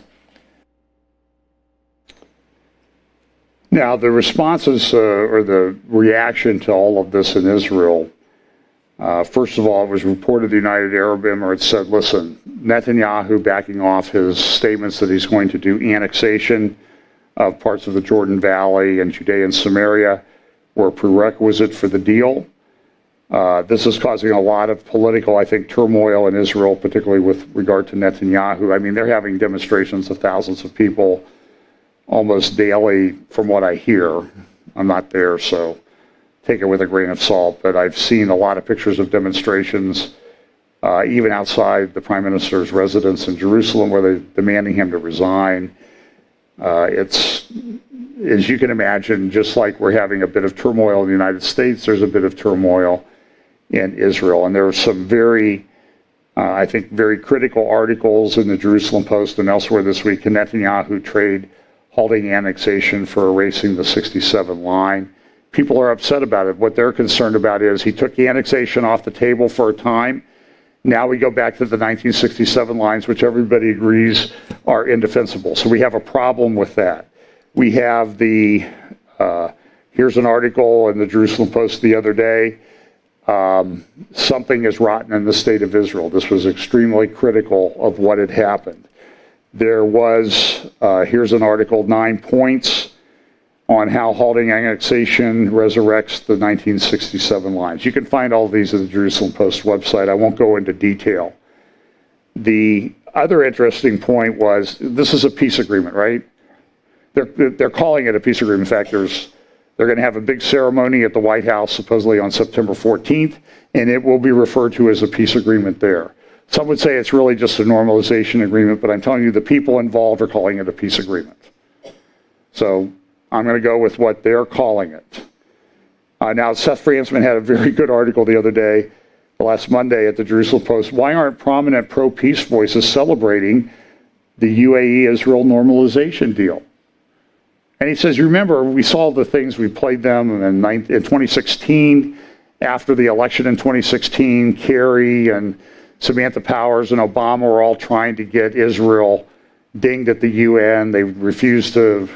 Now, the responses or the reaction to all of this in Israel, first of all, it was reported the United Arab Emirates said, listen, Netanyahu backing off his statements that he's going to do annexation of parts of the Jordan Valley and Judea and Samaria were a prerequisite for the deal. This is causing a lot of political, I think, turmoil in Israel, particularly with regard to Netanyahu. I mean, they're having demonstrations of thousands of people almost daily from what I hear. I'm not there, so take it with a grain of salt, but I've seen a lot of pictures of demonstrations, even outside the Prime Minister's residence in Jerusalem, where they're demanding him to resign. It's, as you can imagine, just like we're having a bit of turmoil in the United States, there's a bit of turmoil in Israel. And there are some very, I think, very critical articles in the Jerusalem Post and elsewhere this week. Can Netanyahu trade halting annexation for erasing the 67 line? People are upset about it. What they're concerned about is he took the annexation off the table for a time, Now we go back to the 1967 lines, which everybody agrees are indefensible. So we have a problem with that. We have the, here's an article in the Jerusalem Post the other day, something is rotten in the state of Israel. This was extremely critical of what had happened. There was, here's an article, 9 points on how halting annexation resurrects the 1967 lines. You can find all of these at the Jerusalem Post website. I won't go into detail. The other interesting point was, this is a peace agreement, right? They're calling it a peace agreement. In fact, they're going to have a big ceremony at the White House, supposedly on September 14th, and it will be referred to as a peace agreement there. Some would say it's really just a normalization agreement, but I'm telling you, the people involved are calling it a peace agreement. So I'm going to go with what they're calling it. Now, Seth Fransman had a very good article the other day, last Monday at the Jerusalem Post. Why aren't prominent pro-peace voices celebrating the UAE-Israel normalization deal? And he says, remember, we saw the things, we played them in 2016, after the election in 2016, Kerry and Samantha Powers and Obama were all trying to get Israel dinged at the UN. They refused to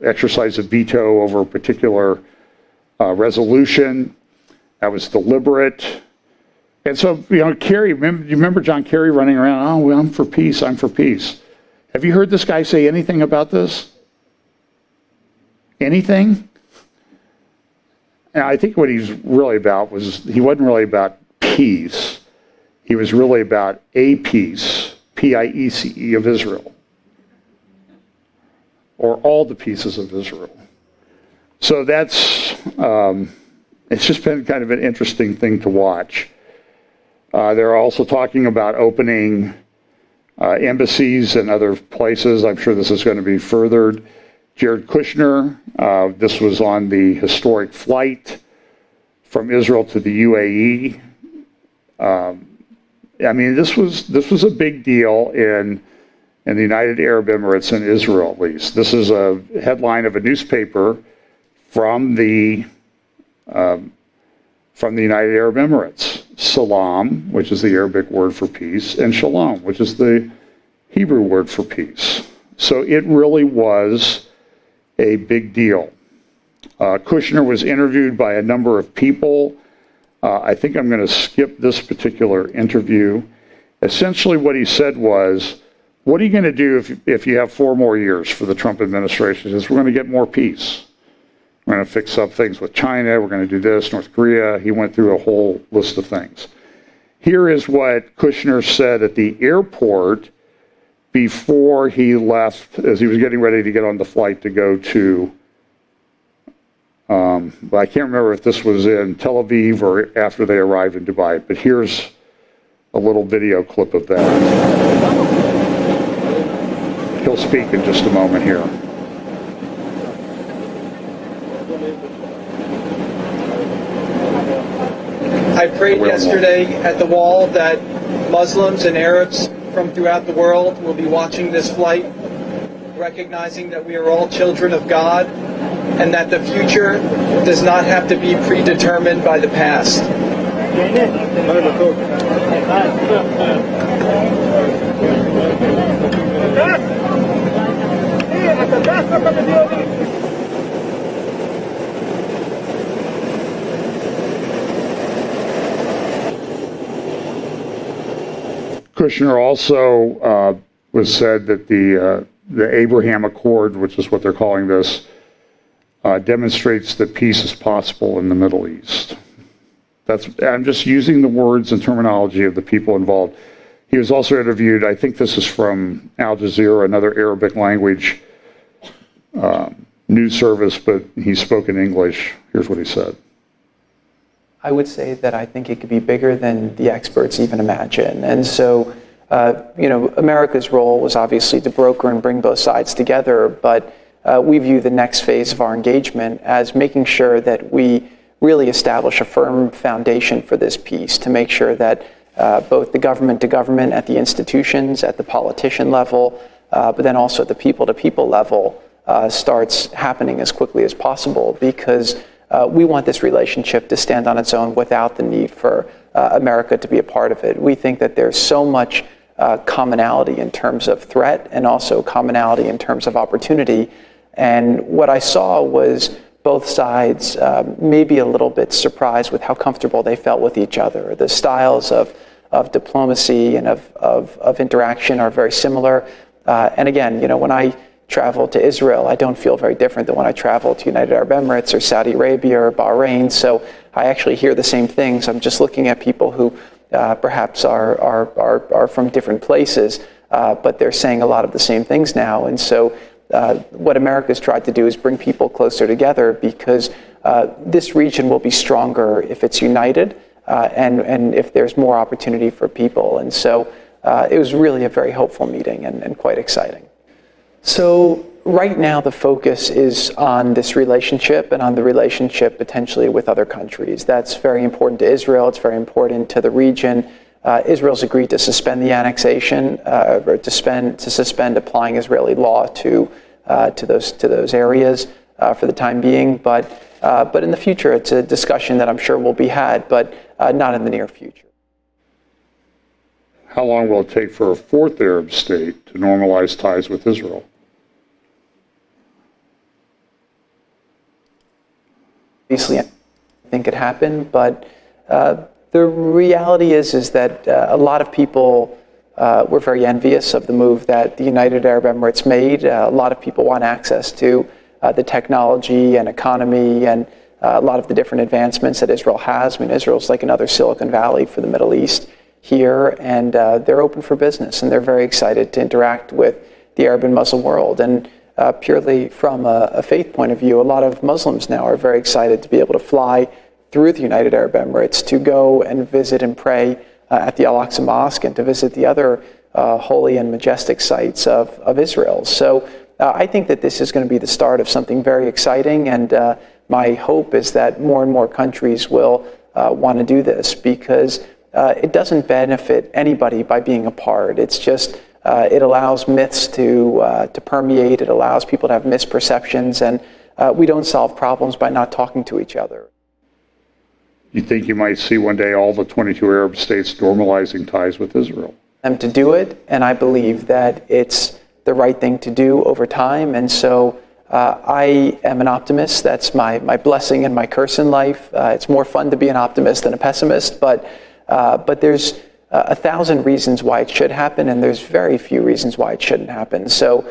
exercise a veto over a particular resolution. That was deliberate. And so, you know, Kerry, you remember John Kerry running around, oh, well, I'm for peace, I'm for peace. Have you heard this guy say anything about this? Anything? And I think what he's really about was, he wasn't really about peace. He was really about a peace, P-I-E-C-E, of Israel. Or all the pieces of Israel. So that's, it's just been kind of an interesting thing to watch. They're also talking about opening embassies in other places. I'm sure this is going to be furthered. Jared Kushner, this was on the historic flight from Israel to the UAE. I mean, this was a big deal in the United Arab Emirates and Israel, at least. This is a headline of a newspaper from the United Arab Emirates. Salam, which is the Arabic word for peace, and shalom, which is the Hebrew word for peace. So it really was a big deal. Kushner was interviewed by a number of people. I think I'm going to skip this particular interview. Essentially what he said was, what are you going to do if you have 4 more years for the Trump administration? He says, we're going to get more peace. We're going to fix up things with China. We're going to do this, North Korea. He went through a whole list of things. Here is what Kushner said at the airport before he left, as he was getting ready to get on the flight to go to, but I can't remember if this was in Tel Aviv or after they arrived in Dubai, but here's a little video clip of that. He'll speak in just a moment here. I prayed yesterday at the wall that Muslims and Arabs from throughout the world will be watching this flight, recognizing that we are all children of God and that the future does not have to be predetermined by the past. Kushner also was said that the Abraham Accord, which is what they're calling this, demonstrates that peace is possible in the Middle East. I'm just using the words and terminology of the people involved. He was also interviewed, I think this is from Al Jazeera, another Arabic language news service, but he spoke in English. Here's what he said. I would say that I think it could be bigger than the experts even imagine. And so, America's role was obviously to broker and bring both sides together, but we view the next phase of our engagement as making sure that we really establish a firm foundation for this peace, to make sure that both the government to government at the institutions, at the politician level, but then also at the people to people level starts happening as quickly as possible, because we want this relationship to stand on its own without the need for America to be a part of it. We think that there's so much commonality in terms of threat and also commonality in terms of opportunity. And what I saw was both sides maybe a little bit surprised with how comfortable they felt with each other. The styles of diplomacy and of interaction are very similar. And again, when I travel to Israel, I don't feel very different than when I travel to United Arab Emirates or Saudi Arabia or Bahrain. So I actually hear the same things. I'm just looking at people who perhaps are from different places, but they're saying a lot of the same things now. And so what America's tried to do is bring people closer together, because this region will be stronger if it's united and if there's more opportunity for people. And so it was really a very hopeful meeting and quite exciting. So right now the focus is on this relationship and on the relationship potentially with other countries. That's very important to Israel. It's very important to the region. Israel's agreed to suspend the annexation, or to suspend applying Israeli law to those areas for the time being. But in the future, it's a discussion that I'm sure will be had, but not in the near future. How long will it take for a fourth Arab state to normalize ties with Israel? Obviously, I think it happened, but the reality is that a lot of people were very envious of the move that the United Arab Emirates made. A lot of people want access to the technology and economy and a lot of the different advancements that Israel has. I mean, Israel's like another Silicon Valley for the Middle East here, and they're open for business, and they're very excited to interact with the Arab and Muslim world. And purely from a faith point of view, a lot of Muslims now are very excited to be able to fly through the United Arab Emirates to go and visit and pray at the Al-Aqsa Mosque and to visit the other holy and majestic sites of Israel. So I think that this is going to be the start of something very exciting, and my hope is that more and more countries will want to do this, because it doesn't benefit anybody by being apart. It's just it allows myths to permeate. It allows people to have misperceptions, and we don't solve problems by not talking to each other. You think you might see one day all the 22 Arab states normalizing ties with Israel? Them to do it, and I believe that it's the right thing to do over time. And so I am an optimist. That's my blessing and my curse in life. It's more fun to be an optimist than a pessimist, but there's 1,000 reasons why it should happen, and there's very few reasons why it shouldn't happen. So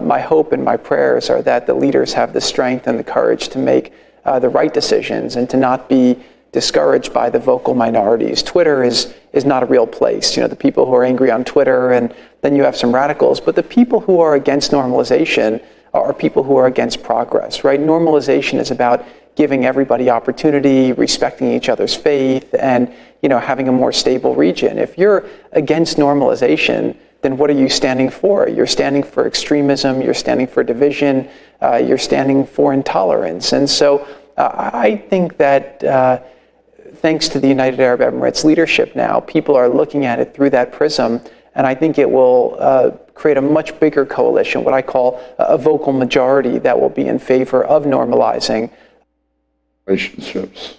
my hope and my prayers are that the leaders have the strength and the courage to make the right decisions and to not be discouraged by the vocal minorities. Twitter is not a real place. The people who are angry on Twitter, and then you have some radicals, but the people who are against normalization are people who are against progress, right? Normalization is about giving everybody opportunity, respecting each other's faith, and having a more stable region. If you're against normalization, then what are you standing for? You're standing for extremism, you're standing for division, you're standing for intolerance. And so I think that thanks to the United Arab Emirates leadership now, people are looking at it through that prism, and I think it will create a much bigger coalition, what I call a vocal majority that will be in favor of normalizing relationships.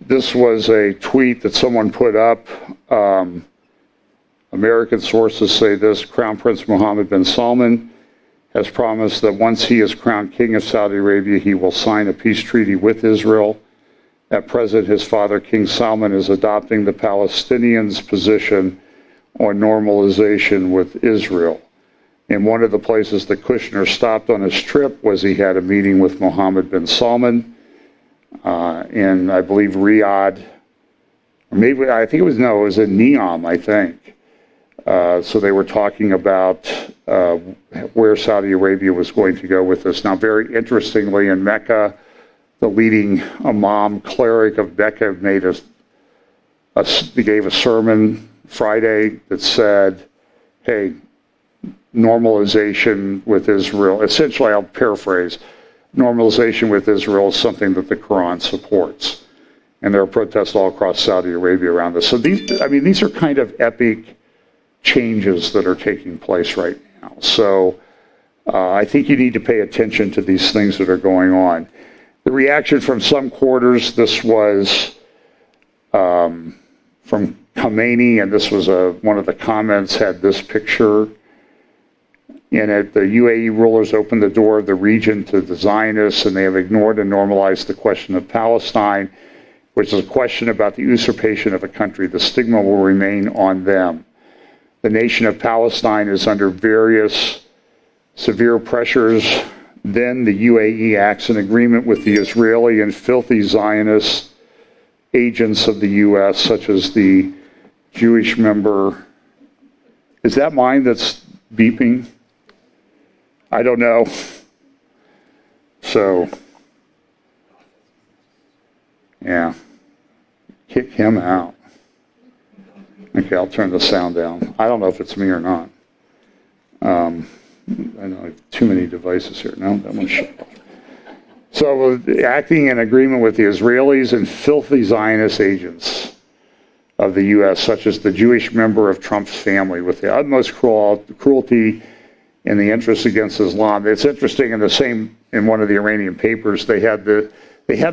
This was a tweet that someone put up. American sources say this: Crown Prince Mohammed bin Salman has promised that once he is crowned King of Saudi Arabia, he will sign a peace treaty with Israel. At present, his father, King Salman, is adopting the Palestinians' position on normalization with Israel. And one of the places that Kushner stopped on his trip was he had a meeting with Mohammed bin Salman in, I believe, Riyadh. Or maybe, it was in Neom, I think. So they were talking about where Saudi Arabia was going to go with this. Now, very interestingly, in Mecca, the leading imam cleric of Mecca gave a sermon Friday that said, hey, normalization with Israel, essentially, I'll paraphrase, normalization with Israel is something that the Quran supports. And there are protests all across Saudi Arabia around this. So these are kind of epic changes that are taking place right now. So I think you need to pay attention to these things that are going on. The reaction from some quarters, this was from Khomeini, and this was one of the comments had this picture in it. The UAE rulers opened the door of the region to the Zionists, and they have ignored and normalized the question of Palestine, which is a question about the usurpation of a country. The stigma will remain on them. The nation of Palestine is under various severe pressures. Then the UAE acts in agreement with the Israeli and filthy Zionist agents of the U.S., such as the Jewish member. Is that mine that's beeping? I don't know. So, yeah. Kick him out. Okay, I'll turn the sound down. I don't know if it's me or not. I know I have too many devices here. No, that one's shut off. So, acting in agreement with the Israelis and filthy Zionist agents of the U.S., such as the Jewish member of Trump's family, with the utmost cruelty and the interest against Islam. It's interesting, in one of the Iranian papers, they had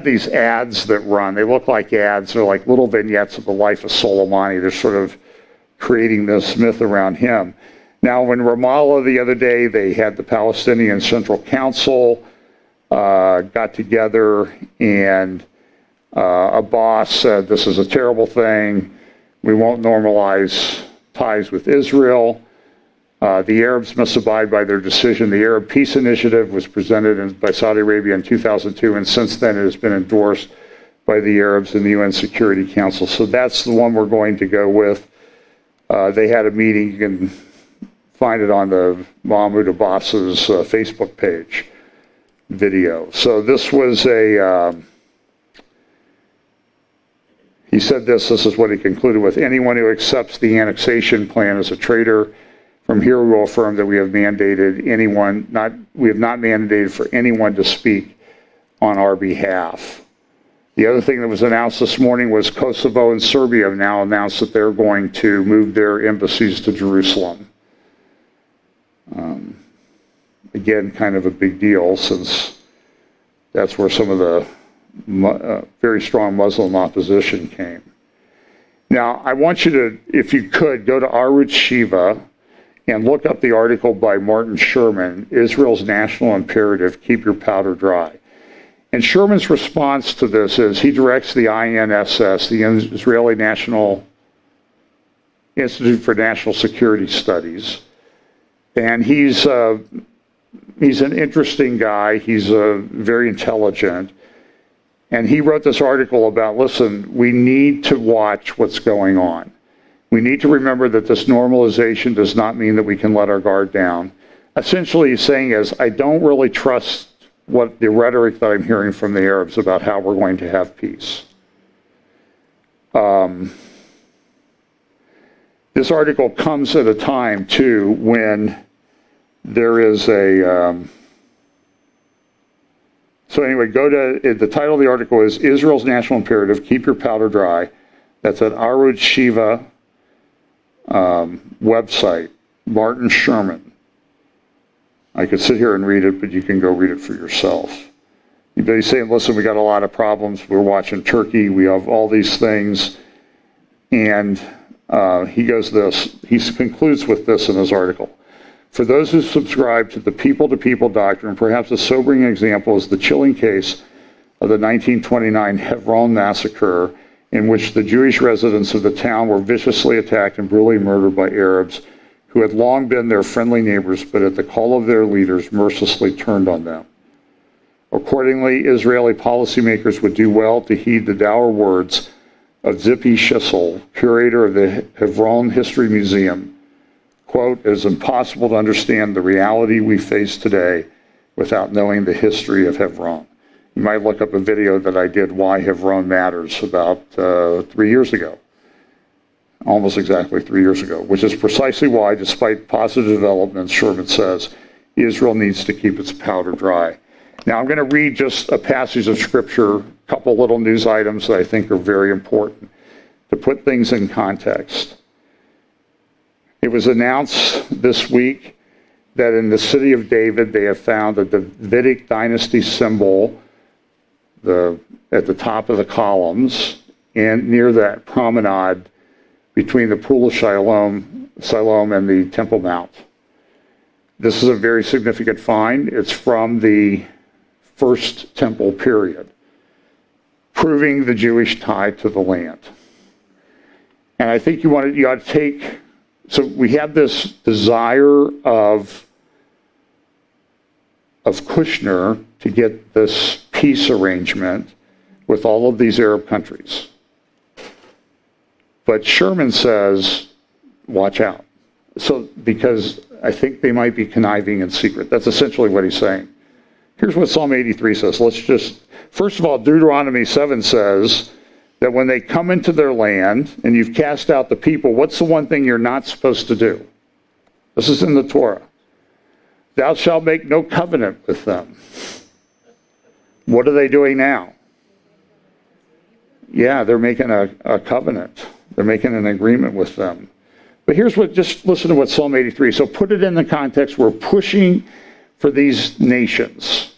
these ads that run. They look like ads. They're like little vignettes of the life of Soleimani. They're sort of creating this myth around him. Now, in Ramallah the other day, they had the Palestinian Central Council got together, and Abbas said, this is a terrible thing. We won't normalize ties with Israel. The Arabs must abide by their decision. The Arab Peace Initiative was presented by Saudi Arabia in 2002, and since then it has been endorsed by the Arabs in the UN Security Council. So that's the one we're going to go with. They had a meeting. You can find it on the Mahmoud Abbas's Facebook page video. So this was he said this is what he concluded with. Anyone who accepts the annexation plan is a traitor. From here, we will affirm that we have not mandated for anyone to speak on our behalf. The other thing that was announced this morning was Kosovo and Serbia have now announced that they're going to move their embassies to Jerusalem. Again, kind of a big deal, since that's where some of the very strong Muslim opposition came. Now, I want you to, if you could, go to Arutz Shiva and look up the article by Martin Sherman, Israel's National Imperative, Keep Your Powder Dry. And Sherman's response to this is he directs the INSS, the Israeli National Institute for National Security Studies. And he's an interesting guy. He's very intelligent. And he wrote this article about, listen, we need to watch what's going on. We need to remember that this normalization does not mean that we can let our guard down. Essentially, he's saying is, I don't really trust what the rhetoric that I'm hearing from the Arabs about how we're going to have peace. This article comes at a time, too, when there is a... So anyway, the title of the article is Israel's National Imperative, Keep Your Powder Dry. That's at Arutz Shiva website, Martin Sherman. I could sit here and read it, but you can go read it for yourself. He's saying, listen, we got a lot of problems. We're watching Turkey. We have all these things. And he concludes with this in his article. For those who subscribe to the people-to-people doctrine, perhaps a sobering example is the chilling case of the 1929 Hebron massacre, in which the Jewish residents of the town were viciously attacked and brutally murdered by Arabs who had long been their friendly neighbors, but at the call of their leaders mercilessly turned on them. Accordingly, Israeli policymakers would do well to heed the dour words of Zippy Schissel, curator of the Hebron History Museum. Quote, it is impossible to understand the reality we face today without knowing the history of Hebron. You might look up a video that I did, Why Hebron Matters, about 3 years ago. Almost exactly 3 years ago, which is precisely why, despite positive developments, Sherman says, Israel needs to keep its powder dry. Now I'm going to read just a passage of scripture, a couple little news items that I think are very important to put things in context. It was announced this week that in the city of David, they have found a Davidic dynasty symbol at the top of the columns and near that promenade between the Pool of Siloam and the Temple Mount. This is a very significant find. It's from the First Temple period, proving the Jewish tie to the land. And I think you ought to take, so we have this desire of Kushner to get this peace arrangement with all of these Arab countries. But Sherman says, watch out. So, because I think they might be conniving in secret. That's essentially what he's saying. Here's what Psalm 83 says. First of all, Deuteronomy 7 says that when they come into their land and you've cast out the people, what's the one thing you're not supposed to do? This is in the Torah. Thou shalt make no covenant with them. What are they doing now? Yeah, they're making a covenant. They're making an agreement with them. But just listen to what Psalm 83. So put it in the context, we're pushing for these nations.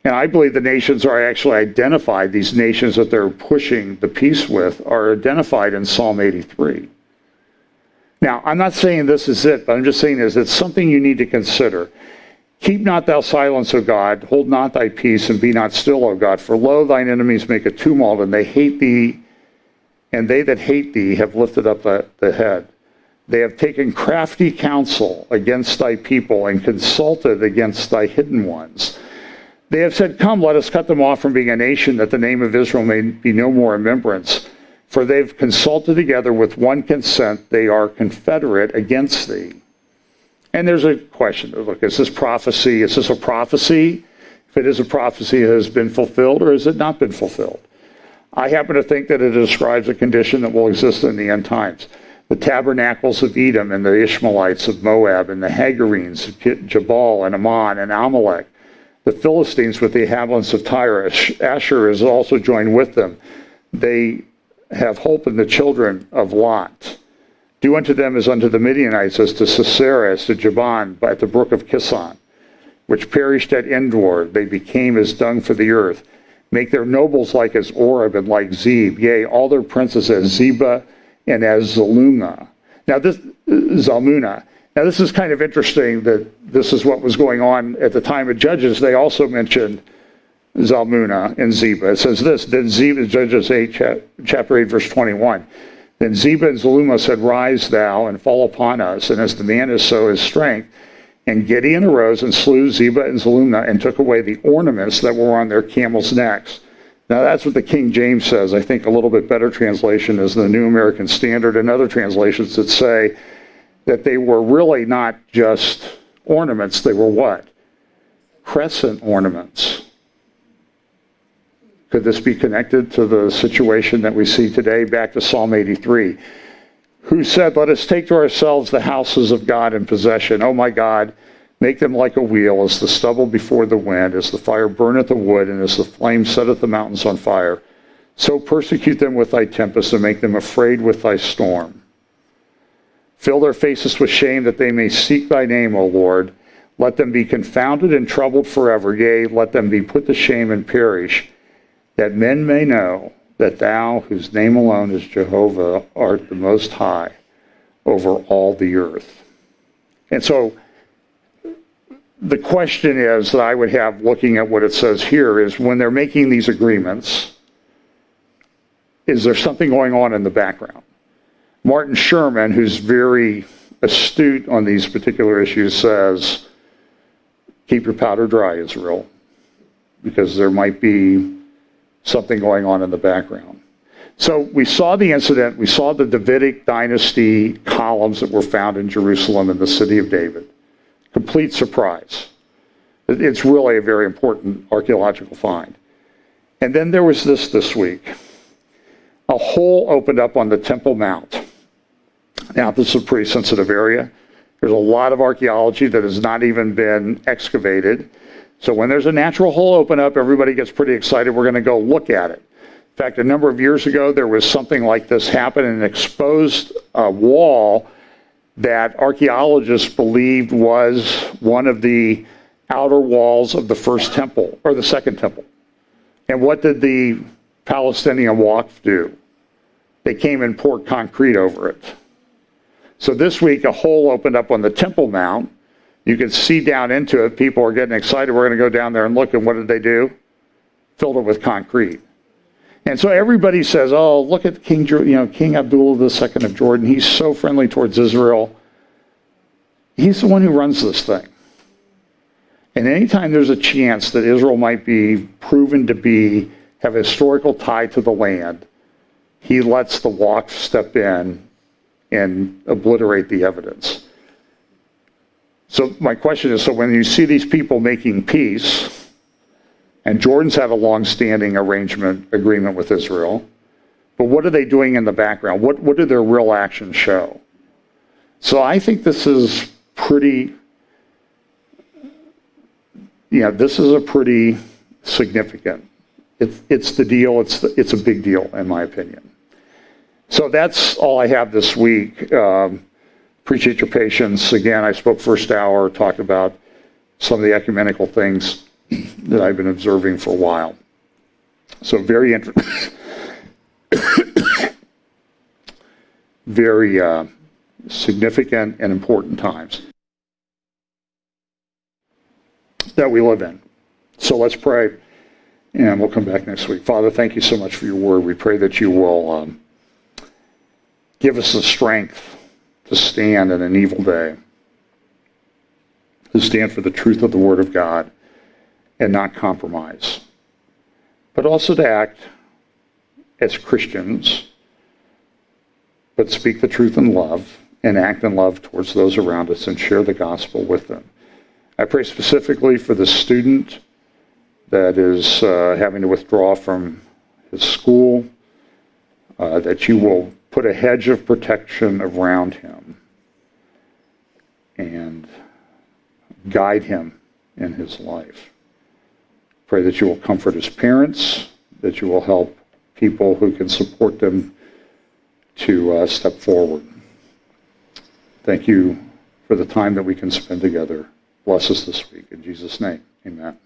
And I believe the nations are actually identified, these nations that they're pushing the peace with are identified in Psalm 83. Now, I'm not saying this is it, but I'm just saying it's something you need to consider. Keep not thou silence, O God, hold not thy peace, and be not still, O God, for lo, thine enemies make a tumult, and they hate thee, and they that hate thee have lifted up the head. They have taken crafty counsel against thy people, and consulted against thy hidden ones. They have said, come, let us cut them off from being a nation, that the name of Israel may be no more in remembrance. For they've consulted together with one consent, they are confederate against thee. And there's a question, look, is this prophecy? Is this a prophecy? If it is a prophecy, it has been fulfilled, or has it not been fulfilled? I happen to think that it describes a condition that will exist in the end times. The tabernacles of Edom and the Ishmaelites of Moab and the Hagarenes of Jabal and Ammon and Amalek, the Philistines with the inhabitants of Tyre. Asher is also joined with them. They have hope in the children of Lot. Do unto them as unto the Midianites, as to Sisera, as to Jaban, at the brook of Kison, which perished at Endor. They became as dung for the earth. Make their nobles like as Oreb and like Zeb, yea, all their princes as Zebah and as Zalmunna. Now this is kind of interesting that this is what was going on at the time of Judges. They also mentioned Zalmunna and Zebah. It says this, then Zebah, Judges 8, chapter 8, verse 21. Then Zebah and Zalmunna said, rise thou and fall upon us, and as the man is, so his strength. And Gideon arose and slew Zebah and Zalmunna and took away the ornaments that were on their camels' necks. Now that's what the King James says. I think a little bit better translation is the New American Standard and other translations that say that they were really not just ornaments, they were what? Crescent ornaments. Could this be connected to the situation that we see today? Back to Psalm 83. Who said, let us take to ourselves the houses of God in possession. O my God, make them like a wheel, as the stubble before the wind, as the fire burneth the wood, and as the flame setteth the mountains on fire. So persecute them with thy tempest, and make them afraid with thy storm. Fill their faces with shame, that they may seek thy name, O Lord. Let them be confounded and troubled forever. Yea, let them be put to shame and perish, that men may know that thou, whose name alone is Jehovah, art the most high over all the earth. And so the question is that I would have, looking at what it says here, is when they're making these agreements, is there something going on in the background? Martin Sherman, who's very astute on these particular issues, says, keep your powder dry, Israel, because there might be something going on in the background. So we saw the incident, we saw the Davidic dynasty columns that were found in Jerusalem in the city of David. Complete surprise. It's really a very important archaeological find. And then there was this week. A hole opened up on the Temple Mount. Now, this is a pretty sensitive area. There's a lot of archaeology that has not even been excavated. So when there's a natural hole open up, everybody gets pretty excited. We're going to go look at it. In fact, a number of years ago, there was something like this happen, an exposed wall that archaeologists believed was one of the outer walls of the first temple, or the second temple. And what did the Palestinian Waqf do? They came and poured concrete over it. So this week, a hole opened up on the Temple Mount. You could see down into it. People are getting excited. We're going to go down there and look. And what did they do? Filled it with concrete. And so everybody says, oh, look at King Abdullah II of Jordan. He's so friendly towards Israel. He's the one who runs this thing. And anytime there's a chance that Israel might be proven to have a historical tie to the land, he lets the Waqf step in and obliterate the evidence. So my question is, so when you see these people making peace, and Jordan's had a long-standing agreement with Israel, but what are they doing in the background? What do their real actions show? So I think this is pretty, this is a pretty significant. It's the deal. It's a big deal, in my opinion. So that's all I have this week. Appreciate your patience. Again, I spoke first hour, talked about some of the ecumenical things that I've been observing for a while. So very very significant and important times that we live in. So let's pray, and we'll come back next week. Father, thank you so much for your word. We pray that you will give us the strength to stand in an evil day, to stand for the truth of the Word of God and not compromise, but also to act as Christians, but speak the truth in love and act in love towards those around us and share the gospel with them. I pray specifically for the student that is having to withdraw from his school, that you will put a hedge of protection around him and guide him in his life. Pray that you will comfort his parents, that you will help people who can support them to step forward. Thank you for the time that we can spend together. Bless us this week. In Jesus' name, amen.